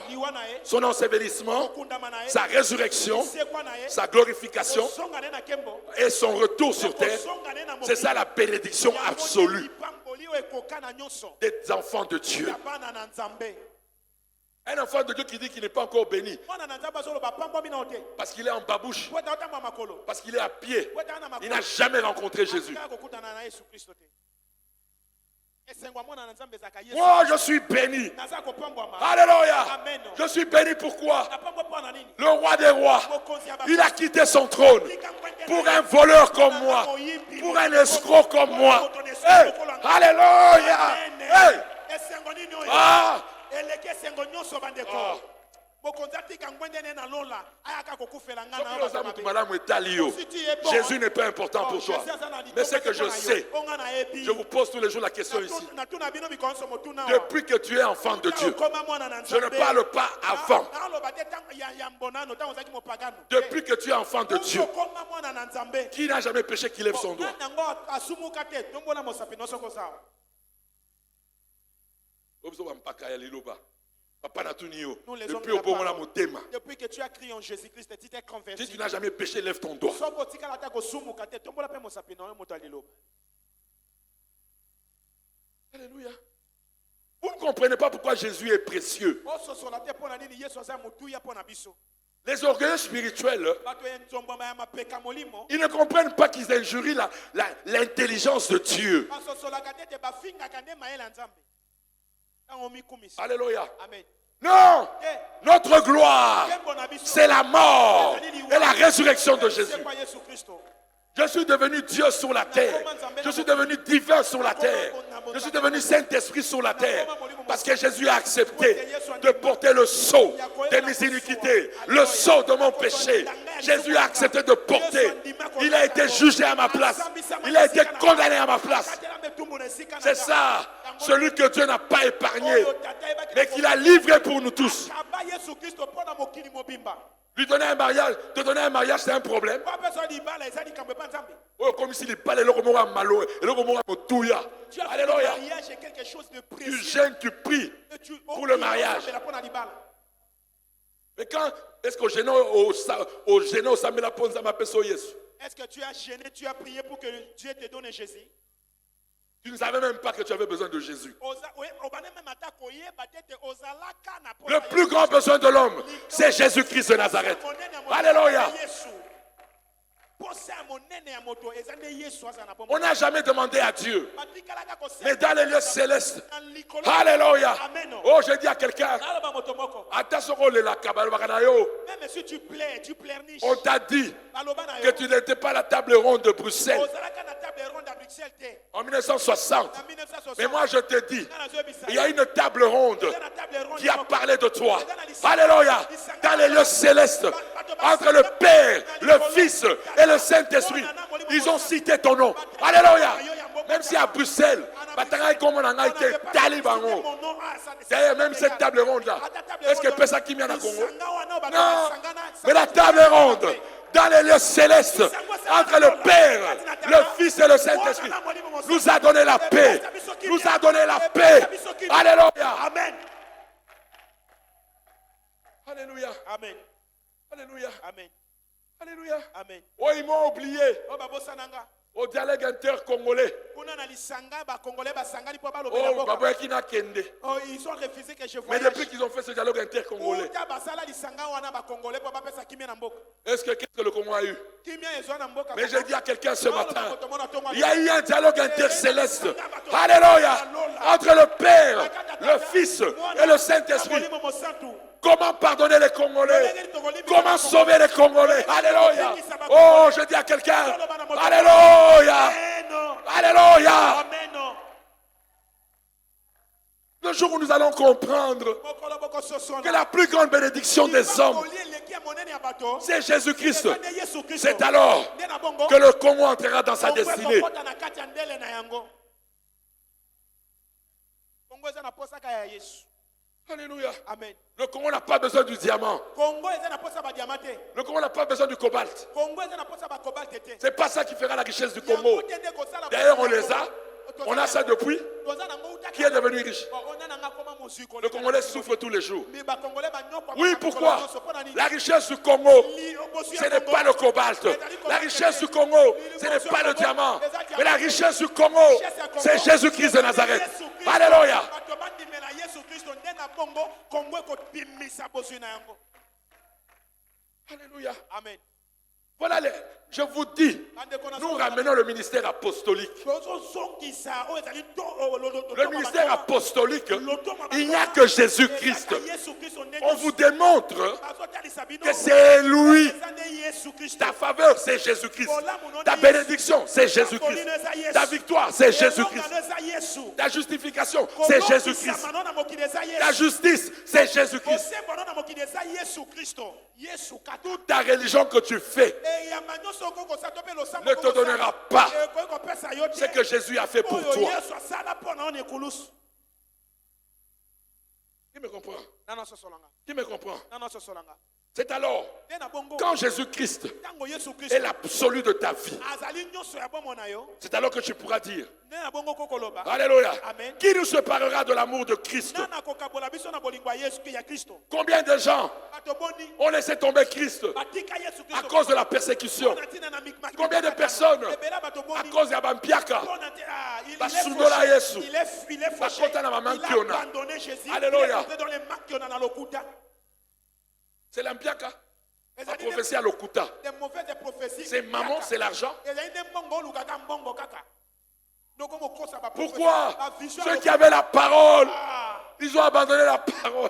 son ensevelissement, sa résurrection, sa glorification et son retour sur terre. C'est ça la bénédiction absolue des enfants de Dieu. Un enfant de Dieu qui dit qu'il n'est pas encore béni mwana na nzambe azoloba pambwa bino te parce qu'il est en babouche, po ata otamba makolo parce qu'il est à pied. po ata na Il makolo n'a jamais rencontré Jésus. kaka kokutana na Yesu Kristo te esengwa mwana na nzambe ezaka Yesu Moi, je suis béni. naza kopambwama Alléluia. amen Je suis béni pourquoi? napambwa mpo na nini Le roi des rois, mokonzi ya il a quitté son trône pour un voleur comme moi, pour un escroc comme moi. Hey, alléluia. Hey. esengo nini oyo Ah. eleki esengo nyonso bandeko Ah. mokonzi atika ngwende ne na lola ayaka kokufela nga na Soki oza mutu malamu etali yo, Jésus n'est pas important pour toi. Mais c'est que je sais, je vous pose tous les jours la question ici. Depuis que tu es enfant de Dieu, je ne parle pas avant. Depuis que tu es enfant de Dieu, qui n'a jamais péché qui lève son doigt? Depuis que tu as crié en Jésus-Christ et tu t'es converti, Si tu n'as jamais péché, lève ton doigt. Alléluia. Vous ne comprenez pas pourquoi Jésus est précieux. Les orgueilleux spirituels, ils ne comprennent pas qu'ils injurient l'intelligence de Dieu. Alléluia. Amen. Non, notre gloire, c'est la mort et la résurrection de Jésus. Je suis devenu Dieu sur la terre. Je suis devenu divin sur la terre. Je suis devenu Saint-Esprit sur la terre. Parce que Jésus a accepté de porter le sceau de mes iniquités, le sceau de mon péché. Jésus a accepté de porter. Il a été jugé à ma place. Il a été condamné à ma place. C'est ça, celui que Dieu n'a pas épargné, mais qu'il a livré pour nous tous. Lui donner un mariage, te donner un mariage, c'est un problème. Oh, comme s'il parlait, alléluia. Tu gênes, tu pries pour le mariage. Mais quand est-ce qu'au gênant au Samela Ponza m'appelle Yesu? Est-ce que tu as gêné, tu as prié pour que Dieu te donne Jésus? Tu ne savais même pas que tu avais besoin de Jésus. Le plus grand besoin de l'homme, c'est Jésus-Christ de Nazareth. Alléluia. On n'a jamais demandé à Dieu. Mais dans les lieux célestes, alléluia. Oh, je dis à quelqu'un, même si tu pleurniches, on t'a dit que tu n'étais pas la table ronde de Bruxelles en 1960. Mais moi je te dis, il y a une table ronde qui a parlé de toi. Alléluia. Dans les lieux célestes, entre le Père, le Fils et le Saint-Esprit, ils ont cité ton nom. Alléluia. Même si à Bruxelles, d'ailleurs, même cette table ronde là, est-ce que Pessa qui vient à Congo? Non, mais la table ronde dans les lieux célestes, entre le Père, le Fils et le Saint-Esprit, nous a donné la paix. Nous a donné la paix. Alléluia. Amen. Alléluia. Amen. Alléluia. Amen. Alléluia. Amen. Oh, ils m'ont oublié au dialogue inter-congolais. Oh, ils ont refusé que je Mais voyage. depuis qu'ils ont fait ce dialogue inter-congolais, qu'est-ce que le Congo a eu? Mais j'ai dit à quelqu'un ce matin, il y a eu un dialogue intercéleste. Alléluia. Entre le Père, le Fils et le Saint-Esprit. Comment pardonner les Congolais? Comment sauver les Congolais? Alléluia. Oh, je dis à quelqu'un, alléluia. Alléluia. Le jour où nous allons comprendre que la plus grande bénédiction des hommes, c'est Jésus-Christ, c'est alors que le Congo entrera dans sa destinée. Alléluia. Amen. Le Congo n'a pas besoin du diamant. Le Congo n'a pas besoin du cobalt. C'est pas ça qui fera la richesse du Congo. D'ailleurs, on les a. On a ça depuis. Qui est devenu riche? Le Congolais souffre tous les jours. Oui, pourquoi? La richesse du Congo, ce n'est pas le cobalt. La richesse du Congo, ce n'est pas le diamant. Mais la richesse du Congo, c'est Jésus-Christ de Nazareth. Alléluia. na bongo kongo ekobimisa bozwi na yango. Alléluia. Amen. Voilà, je vous dis, nous ramenons le ministère apostolique. Le ministère apostolique, il n'y a que Jésus-Christ. On vous démontre que c'est lui. Ta faveur, c'est Jésus-Christ. Ta bénédiction, c'est Jésus-Christ. Ta victoire, c'est Jésus-Christ. Ta justification, c'est Jésus-Christ. Ta justice, c'est Jésus-Christ. Toute ta religion que tu fais ne te donnera pas ce que Jésus a fait pour toi. Qui me comprend? Qui me comprend? C'est alors, quand Jésus-Christ est l'absolu de ta vie, c'est alors que tu pourras dire, Alléluia, qui nous séparera de l'amour de Christ? Combien de gens ont laissé tomber Christ à cause de la persécution? Combien de personnes à cause de Bampiaka? Alléluia. C'est l'ampiaka. La prophétie à l'okuta. C'est maman, c'est l'argent. Pourquoi? Ceux qui avaient la parole, ils ont abandonné la parole.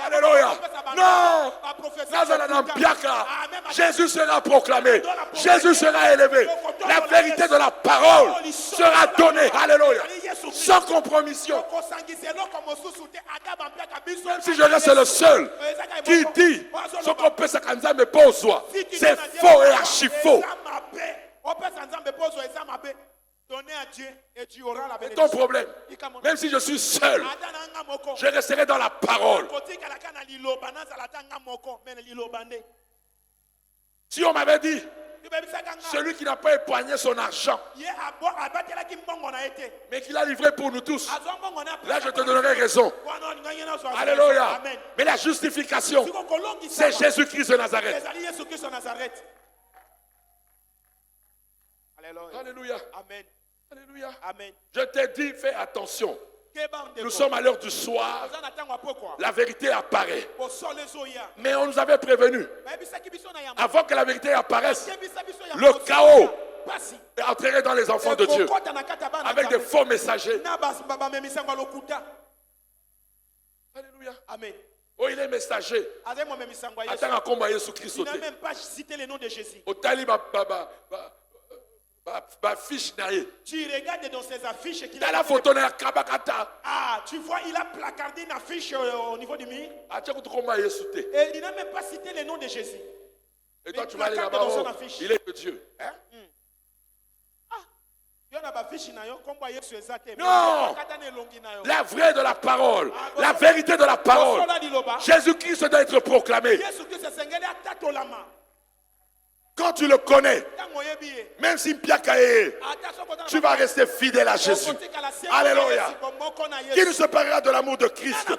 Alléluia. Non. Jésus sera proclamé. Jésus sera élevé. La vérité de la parole sera donnée. Alléluia. Sans compromission. Même si je reste le seul qui dit ce qu'on peut s'accommoder pour soi, c'est faux et archi faux. Donner à Dieu et tu auras la bénédiction. Ton problème, même si je suis seul, je resterai dans la parole. Si on m'avait dit, celui qui n'a pas épargné son argent, mais qui l'a livré pour nous tous, là je te donnerai raison. Alléluia. Mais la justification, c'est Jésus-Christ de Nazareth. Alléluia. Amen. Alléluia. Amen. Je t'ai dit, fais attention. Nous sommes à l'heure du soir. La vérité apparaît. Mais on nous avait prévenu. Avant que la vérité apparaisse, le chaos entrerait dans les enfants de Dieu avec des faux messagers. Alléluia. Amen. Oh, il est messager. Attends à combat Jésus-Christ. Il n'a même pas cité le nom de Jésus. Tu regardes dans ses affiches qu'il a la photo. Ah, tu vois, il a placardé une affiche au niveau du mur. Et il n'a même pas cité le nom de Jésus. Et toi, tu vas aller là-bas. Oh, il est de Dieu. Hein? Non! La vraie de la parole, la vérité de la parole. Jésus-Christ doit être proclamé. Quand tu le connais, même si Mpiakae, tu vas rester fidèle à Jésus. Alléluia. Qui nous séparera de l'amour de Christ?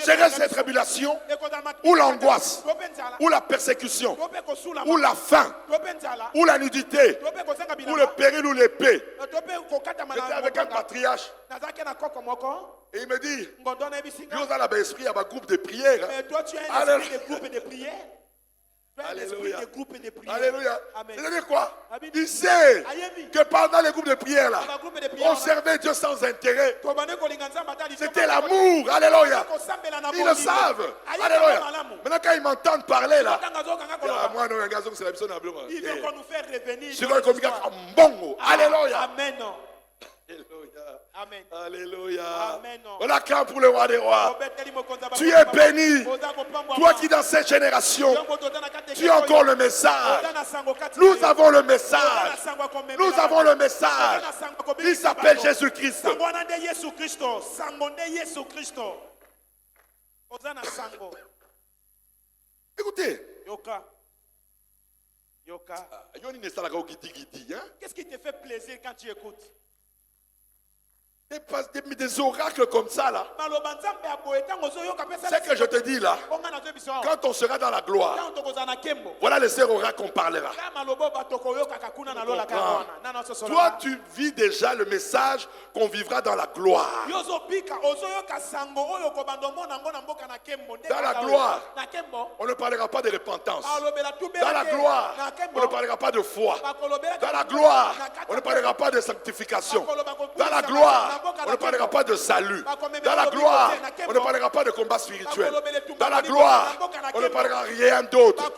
Serait-ce cette tribulation, ou l'angoisse, ou la persécution, ou la faim, ou la nudité, ou le péril, ou l'épée? J'étais avec un patriarche. Et il me dit, nous avons l'esprit à un groupe de prière. Alléluia. Alléluia. C'est-à-dire quoi? Il sait que pendant les groupes de prière là, on servait Dieu sans intérêt. C'était l'amour. Alléluia. Ils le savent. Alléluia. Maintenant quand ils m'entendent parler là, moi non, c'est la personne à bleu. Il veut qu'on nous fait revenir. Alléluia. Amen. Alléluia. Amen. Alléluia. Amen. On acclame pour le roi des rois. Tu es béni. Toi qui dans cette génération, tu as encore le message. Nous avons le message. Nous avons le message. Il s'appelle Jésus-Christ. Écoutez. Qu'est-ce qui te fait plaisir quand tu écoutes? Des oracles comme ça là. C'est que je te dis là. Quand on sera dans la gloire, voilà les seuls oracles qu'on parlera. Toi, tu vis déjà le message qu'on vivra dans la gloire. Dans la gloire, on ne parlera pas de repentance. Dans la gloire, on ne parlera pas de foi. Dans la gloire, on ne parlera pas de sanctification. Dans la gloire, on ne parlera pas de salut. Dans la gloire, on ne parlera pas de combat spirituel. Dans la gloire, on ne parlera rien d'autre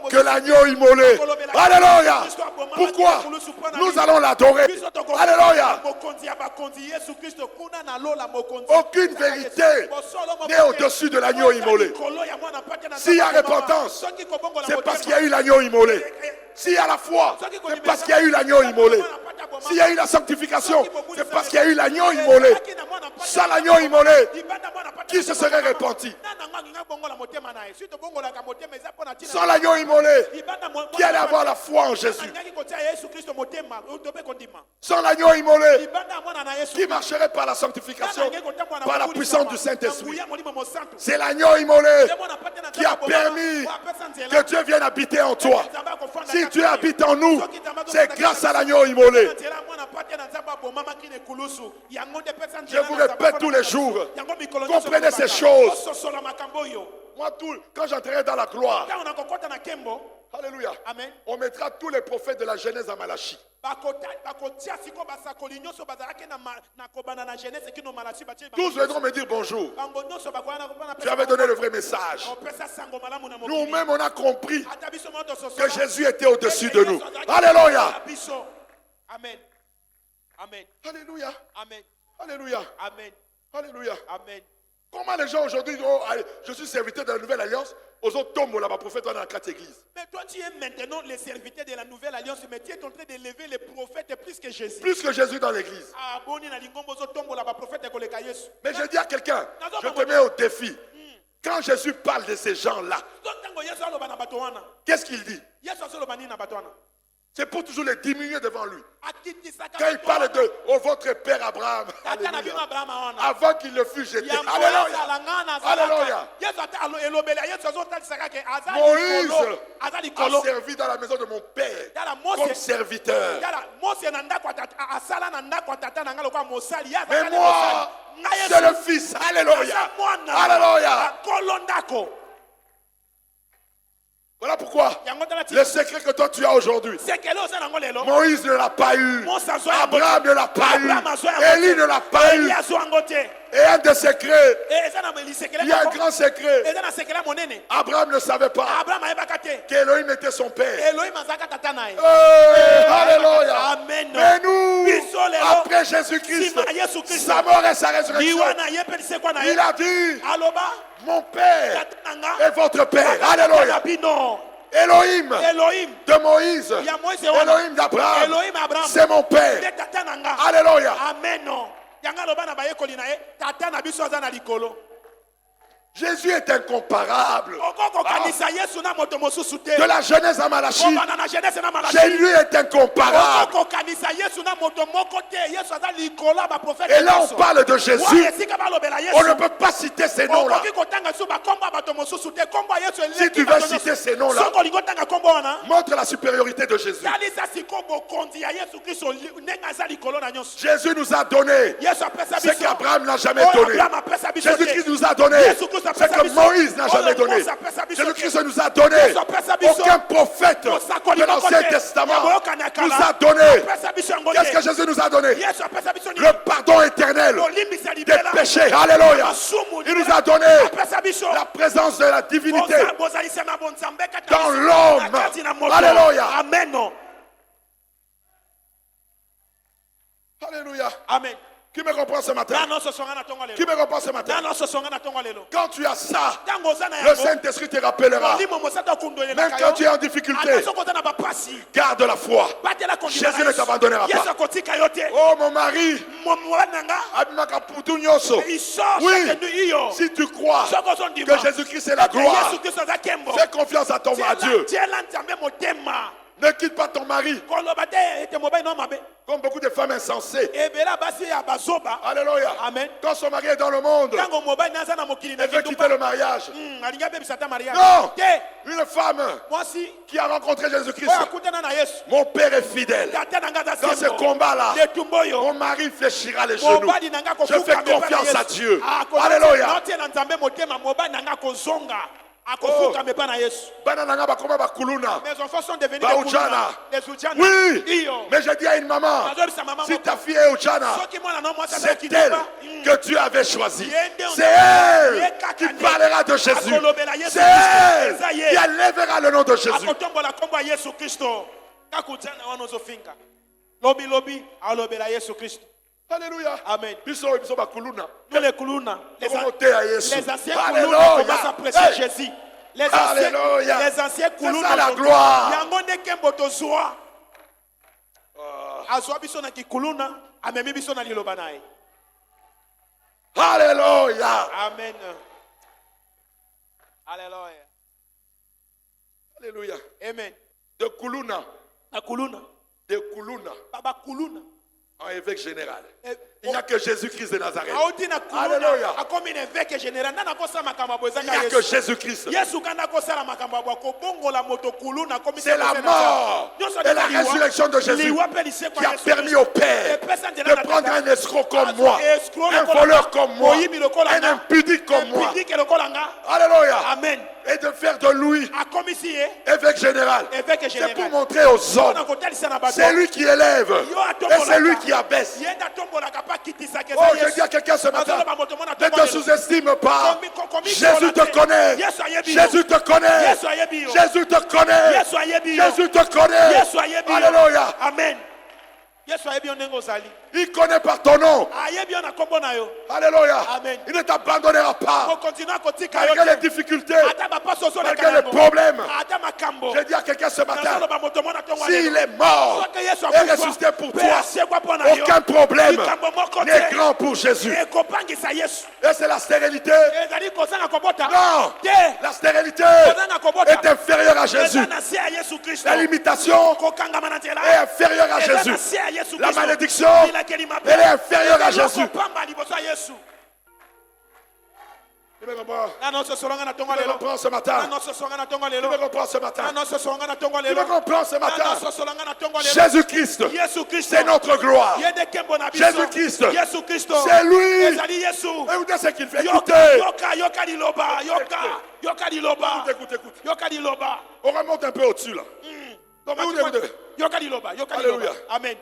que l'agneau immolé. Alléluia. Pourquoi? Nous allons l'adorer. Alléluia. Aucune vérité n'est au-dessus de l'agneau immolé. S'il y a repentance, c'est parce qu'il y a eu l'agneau immolé. S'il y a la foi, c'est parce qu'il y a eu l'agneau immolé. S'il y a eu la sanctification, c'est parce qu'il y a eu l'agneau immolé. Sans l'agneau immolé, qui se serait repenti? Sans l'agneau immolé, qui allait avoir la foi en Jésus? Sans l'agneau immolé, qui marcherait par la sanctification, par la puissance du Saint-Esprit? C'est l'agneau immolé qui a permis que Dieu vienne habiter en toi. Si Dieu habite en nous, c'est grâce à l'agneau immolé. Je vous répète tous les jours, comprenez ces choses. Moi, quand j'entrerai dans la gloire, alléluia, on mettra tous les prophètes de la Genèse à Malachie. Tous viendront me dire bonjour. Tu avais donné le vrai message. Nous-mêmes, on a compris que Jésus était au-dessus de nous. Alléluia. Amen. Amen. Alléluia. Amen. Alléluia. Amen. Alléluia. Amen. Comment les gens aujourd'hui disent, oh, je suis serviteur de la nouvelle alliance, aux autres tombent là-bas, prophète dans la 4 églises. Mais toi, tu es maintenant le serviteur de la nouvelle alliance, mais tu es en train d'élever les prophètes plus que Jésus. Plus que Jésus dans l'église. Mais je dis à quelqu'un, je te mets au défi. Quand Jésus parle de ces gens-là, qu'est-ce qu'il dit? C'est pour toujours les diminuer devant lui. Quand il parle de votre père Abraham, avant qu'il ne fût jeté. Alléluia. Alléluia. Moïse a servi dans la maison de mon père comme serviteur. Mais moi, c'est le fils. Alléluia. Alléluia. Voilà pourquoi le secret que toi tu as aujourd'hui, Moïse ne l'a pas eu, Abraham ne l'a pas eu, Élie ne l'a pas eu. Et un des secrets, il y a un grand secret. Abraham ne savait pas qu'Élohim était son père. Alléluia. Mais nous, après Jésus-Christ, sa mort et sa résurrection, il a dit, mon père est votre père. Alléluia. Elohim de Moïse, Elohim d'Abraham, c'est mon père. Alléluia. Amen. Jésus est incomparable. De la Genèse à Malachie, Jésus est incomparable. Et là on parle de Jésus. On ne peut pas citer ces noms-là. Si tu veux citer ces noms-là, montre la supériorité de Jésus. Jésus nous a donné ce qu'Abraham n'a jamais donné. Jésus-Christ nous a donné ce que Moïse n'a jamais donné. Jésus-Christ nous a donné. Aucun prophète de l'Ancien Testament nous a donné. Qu'est-ce que Jésus nous a donné? Le pardon éternel des péchés. Alléluia. Il nous a donné la présence de la divinité dans l'homme. Alléluia. Amen. Alléluia. Amen. Qui me comprend ce matin? Qui me comprend ce matin? Quand tu as ça, le Saint-Esprit te rappellera. Même quand tu es en difficulté, garde la foi. Jésus ne t'abandonnera pas. Oh mon mari, oui, si tu crois que Jésus-Christ est la gloire, fais confiance à ton Dieu. Ne quitte pas ton mari. Comme beaucoup de femmes insensées. Alléluia. Amen. Quand son mari est dans le monde, elle veut quitter le mariage. Non. Une femme qui a rencontré Jésus-Christ. Mon père est fidèle. Dans ce combat-là, mon mari fléchira les genoux. Je fais confiance à Dieu. Alléluia. Mes enfants sont devenus des oui, mais je dis à une maman, si ta fille est Ujana, c'est elle que Dieu avait choisi. C'est elle qui parlera de Jésus. C'est elle qui élèvera le nom de Jésus. Alléluia. Amen. Nous les Kuluna, les anciens Kuluna commencent à prêcher Jésus. Les anciens Kuluna, c'est ça la gloire. Alléluia. Amen. Alléluia. Alléluia. Amen. De Kuluna. De Kuluna. Baba Kuluna. En évêque général. Il n'y a que Jésus-Christ de Nazareth. Alléluia. Il n'y a que Jésus-Christ. C'est la mort et la résurrection de Jésus qui a permis au Père de prendre un escroc comme moi, un voleur comme moi, un impudique comme moi. Alléluia. Amen. Et de faire de lui évêque général. C'est pour montrer aux hommes. C'est lui qui élève et c'est lui qui abaisse. Oh, je dis à quelqu'un ce matin, ne te sous-estime pas. Jésus te connaît. Jésus te connaît. Jésus te connaît. Jésus te connaît. Alléluia. Amen. Il connaît par ton nom. Alléluia. Amen. Il ne t'abandonnera pas. Malgré les difficultés, malgré les problèmes. Je dis à quelqu'un ce matin, s'il est mort et ressuscité pour toi, aucun problème n'est grand pour Jésus. Et c'est la stérilité. Non, la stérilité est inférieure à Jésus. La limitation est inférieure à Jésus. La malédiction, elle est inférieure à Jésus. Tu me comprends? Tu me comprends ce matin? Tu me comprends ce matin? Tu me comprends ce matin? Jésus-Christ, c'est notre gloire. Jésus-Christ, c'est lui. Écoutez ce qu'il fait. Écoutez. On remonte un peu au-dessus là. Alléluia. Amen.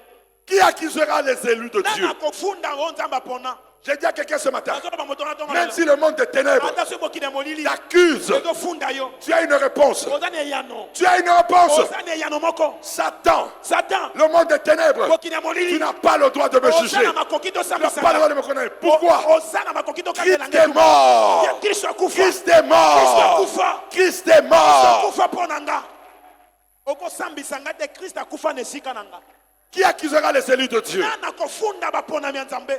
Qui accusera les élus de Dieu? J'ai dit à quelqu'un ce matin, même si le monde des ténèbres t'accuse, tu as une réponse. Tu as une réponse. Satan, le monde des ténèbres, tu n'as pas le droit de me juger. Tu n'as pas le droit de me connaître. Pourquoi? Christ est mort. Christ est mort. Christ est mort. Qui accusera les élus de Dieu?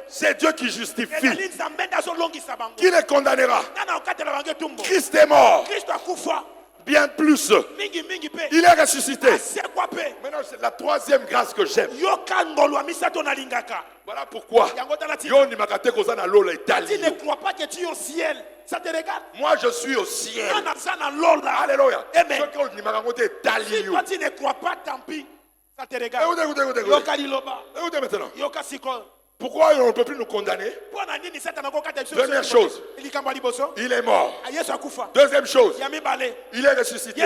C'est Dieu qui justifie. Qui les condamnera? Christ est mort. Bien plus. Il est ressuscité. Maintenant, c'est la troisième grâce que j'aime. Voilà pourquoi. Tu ne crois pas que tu es au ciel. Ça te regarde. Moi, je suis au ciel. Alléluia. Amen. Si toi tu ne crois pas, tant pis. Ça te regarde. Écoutez maintenant. Pourquoi on ne peut plus nous condamner? Première chose, il est mort. Deuxième chose, il est ressuscité.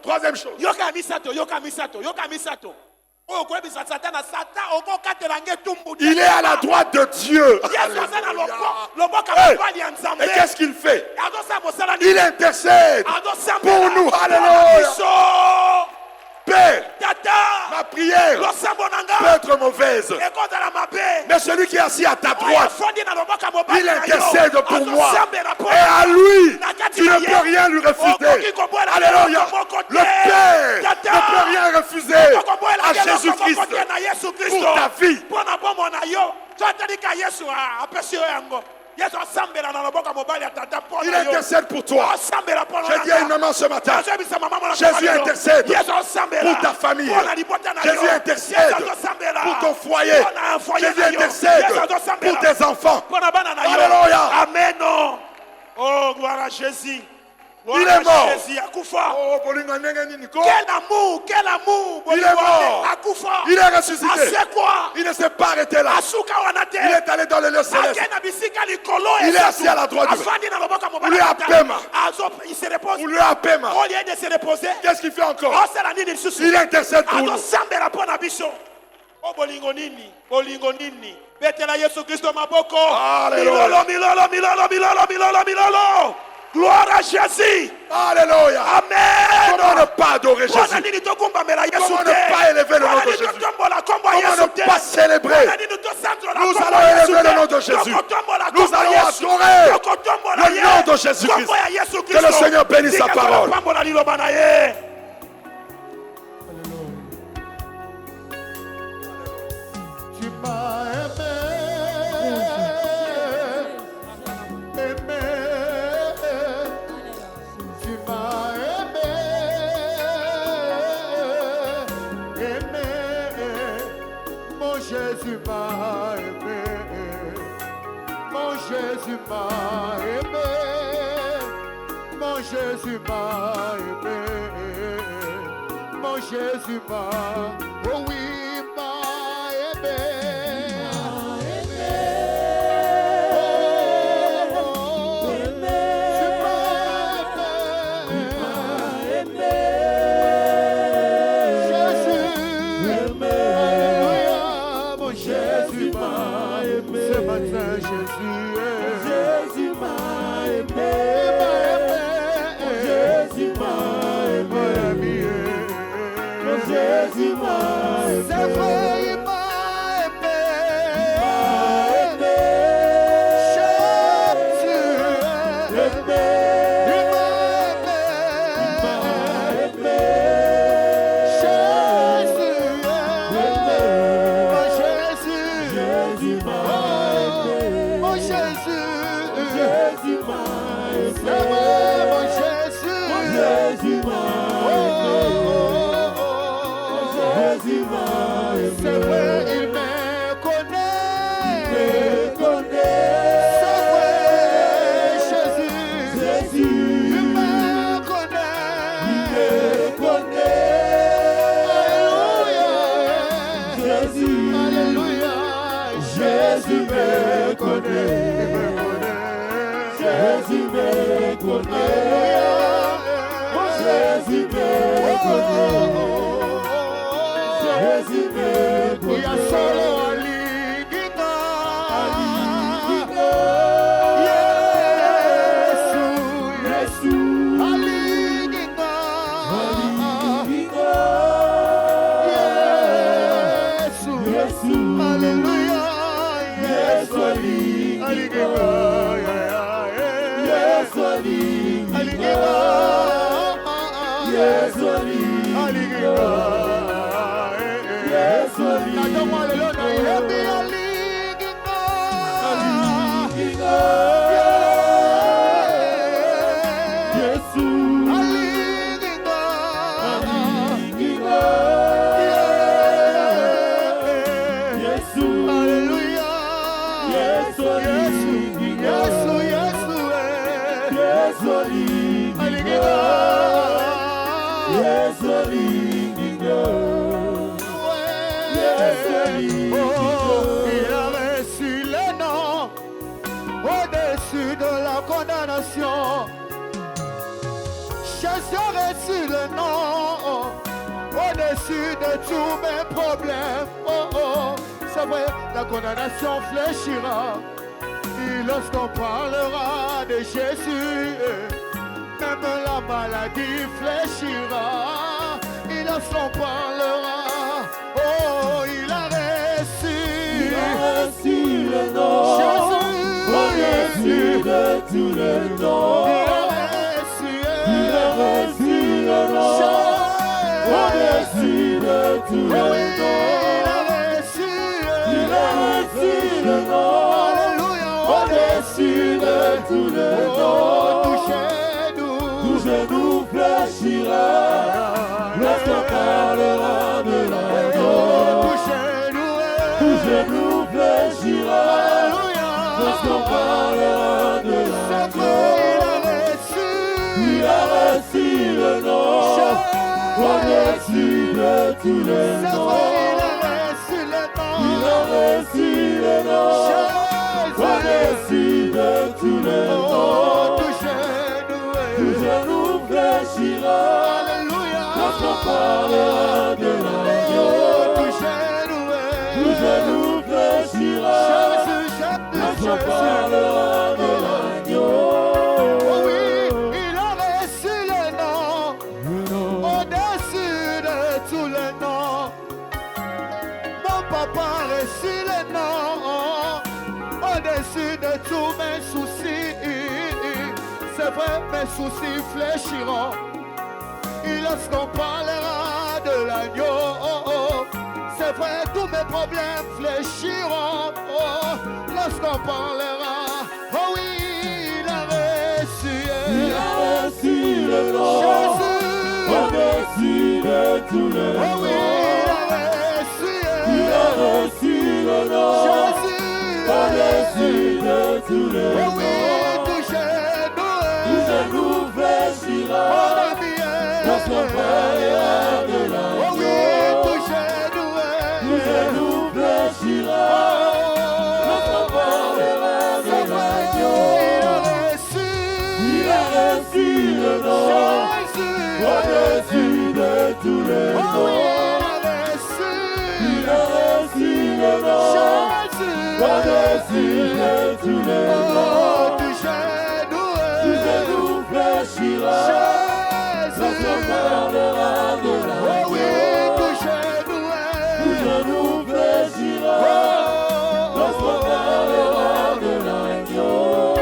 Troisième chose, il est à la droite de Dieu. Et qu'est-ce qu'il fait? Il intercède pour nous. Alléluia. Père, ma prière peut être mauvaise, mais celui qui est assis à ta droite, il intercède pour moi. Et à lui, tu ne peux rien lui refuser. Alléluia. Le Père ne peut rien refuser à Jésus-Christ pour ta vie. Il intercède pour toi. J'ai dit à une maman ce matin, Jésus intercède pour ta famille. Jésus intercède pour ton foyer. Jésus intercède pour tes enfants. Alléluia. Amen. Oh, gloire à Jésus. Il est mort. Oh, quel amour. Il est mort. Il est ressuscité. Il ne s'est pas arrêté là. Il est allé dans le lieu céleste. Il est assis à la droite de Dieu. On lui a paiement. On lui a paiement. Qu'est-ce qu'il fait encore? Il intercède pour nous. Oh, bolingo nini. Betela Yesu Kristo maboko. Alléluia. Milolo. Gloire à Jésus. Alléluia. Amen. Comment ne pas adorer Jésus? Comment ne pas élever le nom de Jésus? Comment ne pas célébrer? Nous allons élever le nom de Jésus. Nous allons adorer le nom de Jésus-Christ. Que le Seigneur bénisse sa parole. Tu m'as aimé. Tu m'as aimé. Mon Jésus m'a aimé. Mon Jésus m'a aimé. Mon Jésus m'a aimé. Mon Jésus m'a, oh oui, m'a aimé. C'est vrai, il m'a aimé. C'est vrai, il me connaît. C'est vrai, Jésus. Il me connaît. Alléluia. Jésus me connaît. Jésus me connaît. Jésus me connaît. Il y a solo Aligina. Yesu. Aligina. Yesu. Alléluia. Yesu Aligina. Yesu Aligina. Yesu Aligina. Au-dessus de la condamnation, je serai sur le nom, au-dessus de tous mes problèmes. C'est vrai, la condamnation fléchira. Et lorsqu'on parlera de Jésus, même la maladie fléchira. Et lorsqu'on parlera, oh, il a reçu le nom. Jésus. Au-dessus de tous les noms, il a reçu le nom. Au-dessus de tous les noms, il a reçu le nom. Au-dessus tous les temps. Tout genou fléchira lorsqu'on parlera de l'agneau. Tout genou fléchira lorsqu'on parlera de l'agneau. Il a reçu le nom au-dessus de tous les noms. Il a reçu le nom au-dessus de tous les noms. Tout genou fléchira lorsqu'on parlera de l'agneau. Tout genou fléchira lorsqu'on parlera de l'agneau. Oh oui, il a reçu le nom au-dessus de tous les noms. Mon papa a reçu le nom au-dessus de tous mes soucis. C'est vrai, mes soucis fléchiront. Et lorsqu'on parlera de l'agneau, c'est vrai, tous mes problèmes fléchiront. Lorsqu'on parlera, oh oui, il a reçu le nom au-dessus de tous les noms. Oh oui, il a reçu le nom au-dessus de tous les noms. Oh oui, tout genou fléchira lorsqu'on parlera de l'agneau. Oh oui, tout genou fléchira lorsqu'on parlera de l'agneau. Il a reçu le nom au-dessus de tous les noms. Il a reçu le nom au-dessus de tous les noms. Tout genou fléchira lorsqu'on parlera de l'agneau. Tout genou fléchira lorsqu'on parlera de l'agneau.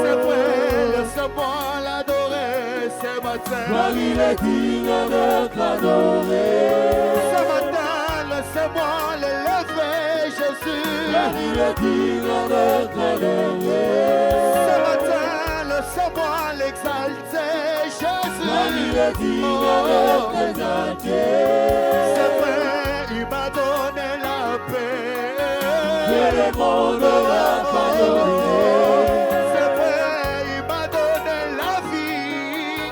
C'est vrai, laisse-moi l'adorer ce matin. Car il est digne d'être adoré. Ce matin, laisse-moi l'élever, Jésus. Car il est digne d'être adoré. Ce matin, laisse-moi l'exalter, Jésus. Car il est digne d'être exalté. C'est vrai, il m'a donné la paix. Et le monde n'a pas donné. C'est vrai, il m'a donné la vie.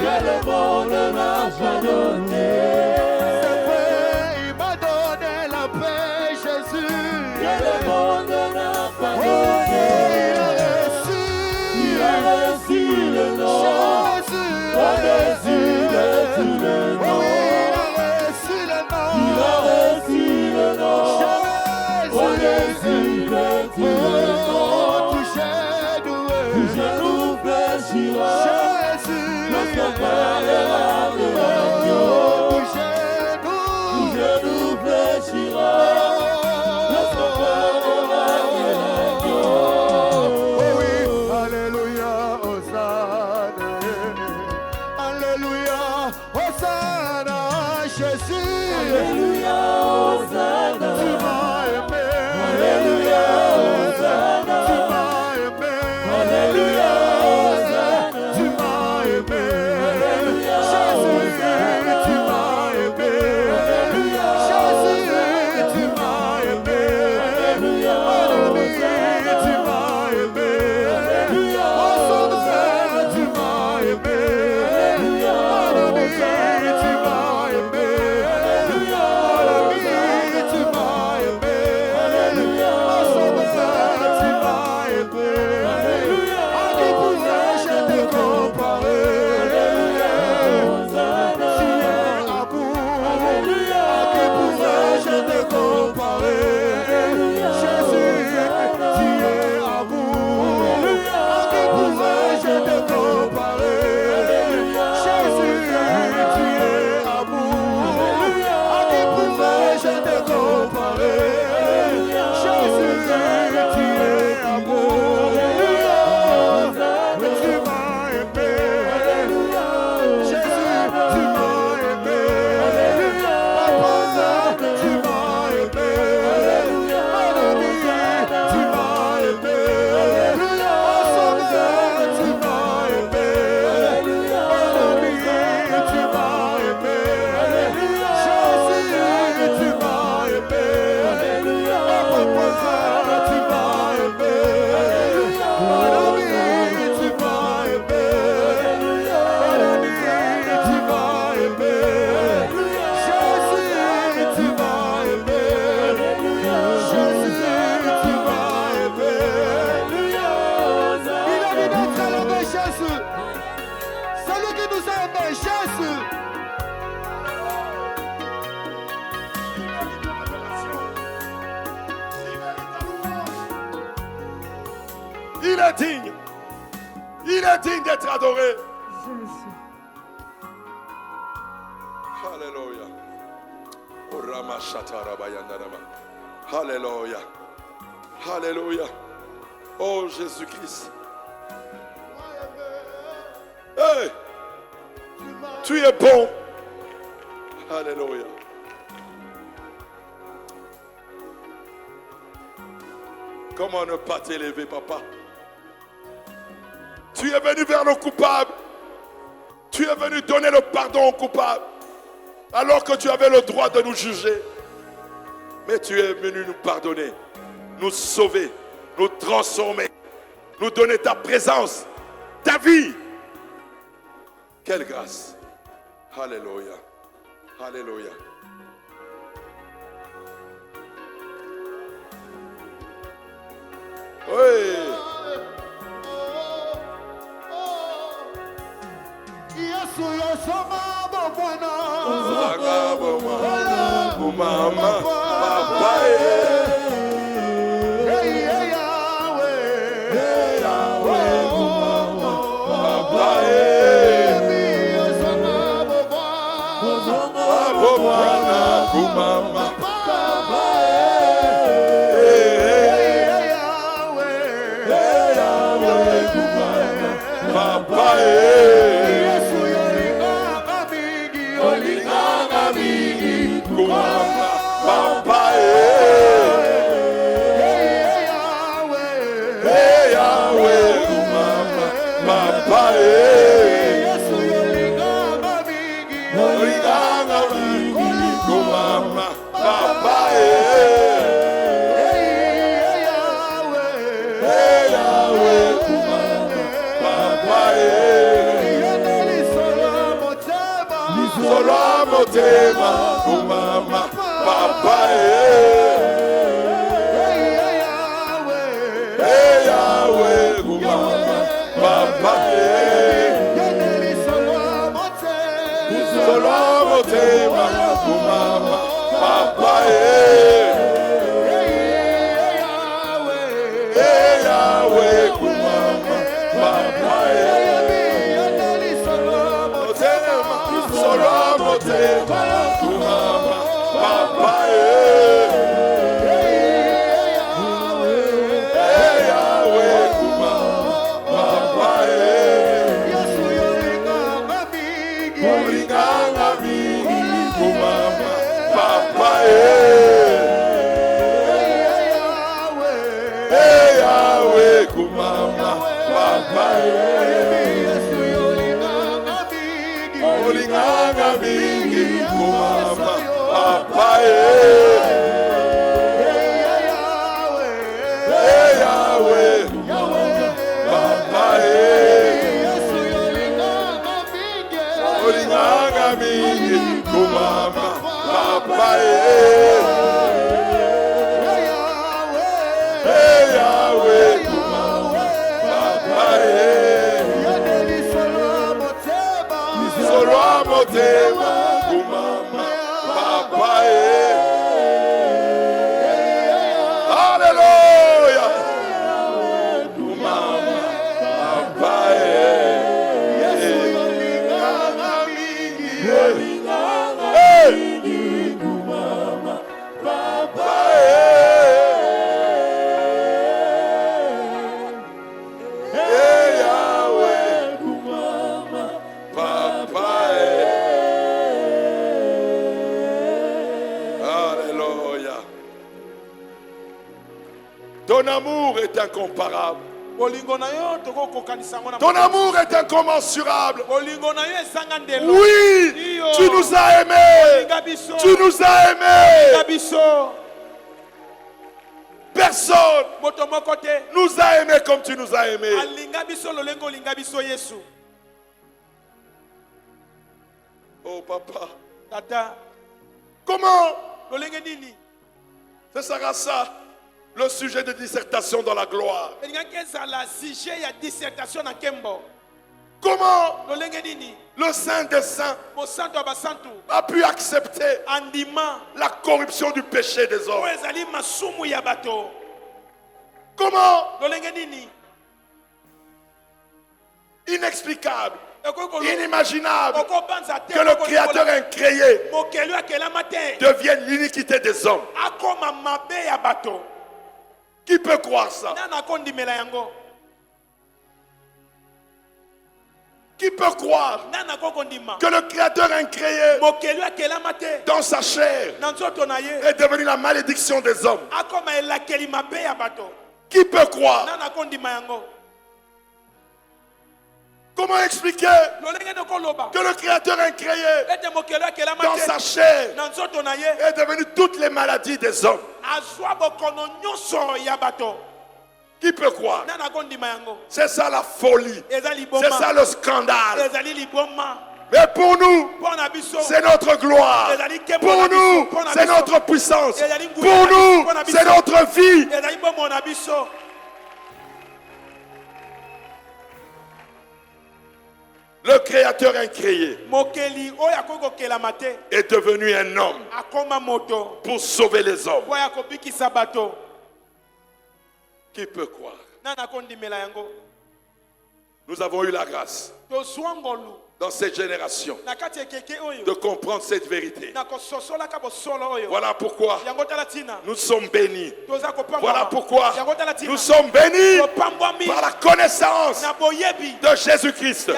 Et le monde n'a pas donné. C'est vrai, il m'a donné la paix, Jésus. Et le monde n'a pas donné. Il a reçu le nom au-dessus de tous les noms. Il a reçu le nom au-dessus de tous les noms. Tout genou fléchira lorsqu'on parlera de l'agneau. Tout genou fléchira lorsqu'on parlera de l'agneau. Oh oui, alléluia, Hosanna, alléluia, Hosanna, Jésus, Alléluia, Hosanna. tu m'as aimé, Alléluia, Hosanna. tu m'as aimé, Alléluia, Jésus. Il est digne. Il est digne d'être adoré. Alléluia. Alléluia. Alléluia. Oh Jésus-Christ. Hey, tu es bon. Alléluia. Comment ne pas t'élever, papa? Tu es venu vers le coupable. Tu es venu donner le pardon aux coupables. Alors que tu avais le droit de nous juger. Mais tu es venu nous pardonner, nous sauver, nous transformer, nous donner ta présence, ta vie. Quelle grâce. Alléluia. Alléluia. Oui. Mama, papa, Motema, kumama, papa, Yahweh, kumama, papa, solo motema, kumama, papa, Yahweh, kumama, papa, solo motema, kumama, papa, Yahweh, kumama, papa, Olinganga mingi, kumama, papa, Yahweh, kumama, papa, Olinganga mingi, kumama, papa, Yahweh, papa, Olinganga mingi, kumama, papa, Yahweh, kumama, papa, solo motema, kumama, papa, Alléluia, kumama, papa, ton amour est incomparable. Ton amour est incommensurable. Oui, tu nous as aimés. Tu nous as aimés. Personne nous a aimés comme tu nous as aimés. Oh papa, comment ce sera ça? Le sujet de dissertation dans la gloire. Comment le Saint des Saints a pu accepter la corruption du péché des hommes? Comment? Inexplicable, inimaginable que le Créateur incréé devienne l'iniquité des hommes. Qui peut croire ça? Qui peut croire que le Créateur incréé dans sa chair est devenu la malédiction des hommes? Qui peut croire? Comment expliquer que le Créateur incréé dans sa chair est devenu toutes les maladies des hommes? Qui peut croire? C'est ça la folie. C'est ça le scandale. Mais pour nous, c'est notre gloire. Pour nous, c'est notre puissance. Pour nous, c'est notre vie. Le Créateur incréé est devenu un homme pour sauver les hommes. Qui peut croire? Nous avons eu la grâce dans cette génération de comprendre cette vérité. Voilà pourquoi nous sommes bénis. Voilà pourquoi nous sommes bénis par la connaissance de Jésus-Christ.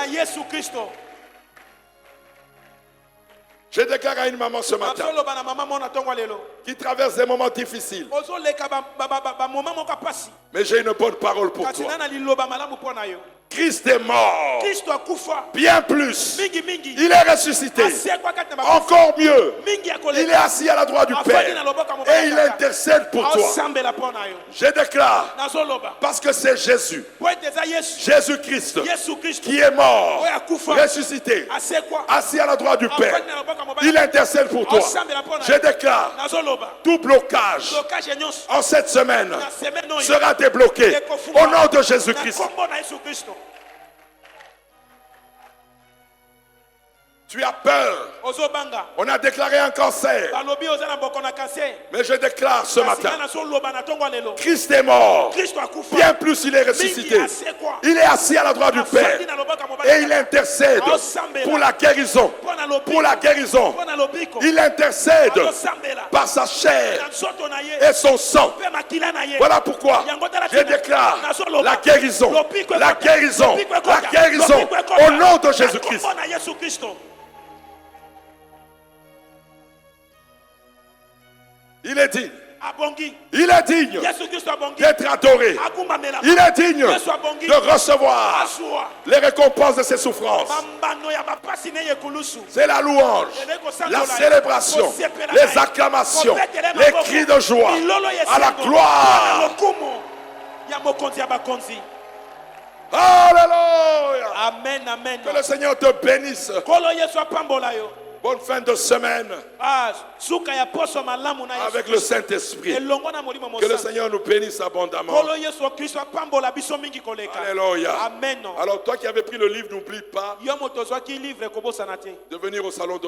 Je déclare à une maman ce matin qui traverse des moments difficiles. Mais j'ai une bonne parole pour toi. Christ est mort. Bien plus. Il est ressuscité. Encore mieux. Il est assis à la droite du Père. Et il intercède pour toi. Je déclare, parce que c'est Jésus, Jésus-Christ, qui est mort, ressuscité, assis à la droite du Père. Il intercède pour toi. Je déclare, tout blocage en cette semaine sera débloqué au nom de Jésus-Christ. Tu as peur. On a déclaré un cancer. Mais je déclare ce matin, Christ est mort. Bien plus, il est ressuscité. Il est assis à la droite du Père. Et il intercède pour la guérison. Pour la guérison. Il intercède par sa chair et son sang. Voilà pourquoi je déclare la guérison. La guérison. La guérison. Au nom de Jésus-Christ. Il est digne. Il est digne d'être adoré. Il est digne de recevoir les récompenses de ses souffrances. C'est la louange, la célébration, les acclamations, les cris de joie à la gloire. Alléluia. Amen, amen. Que le Seigneur te bénisse. Bonne fin de semaine avec le Saint-Esprit. Que le Seigneur nous bénisse abondamment. Alléluia. Amen. Alors toi qui avais pris le livre, n'oublie pas de venir au salon de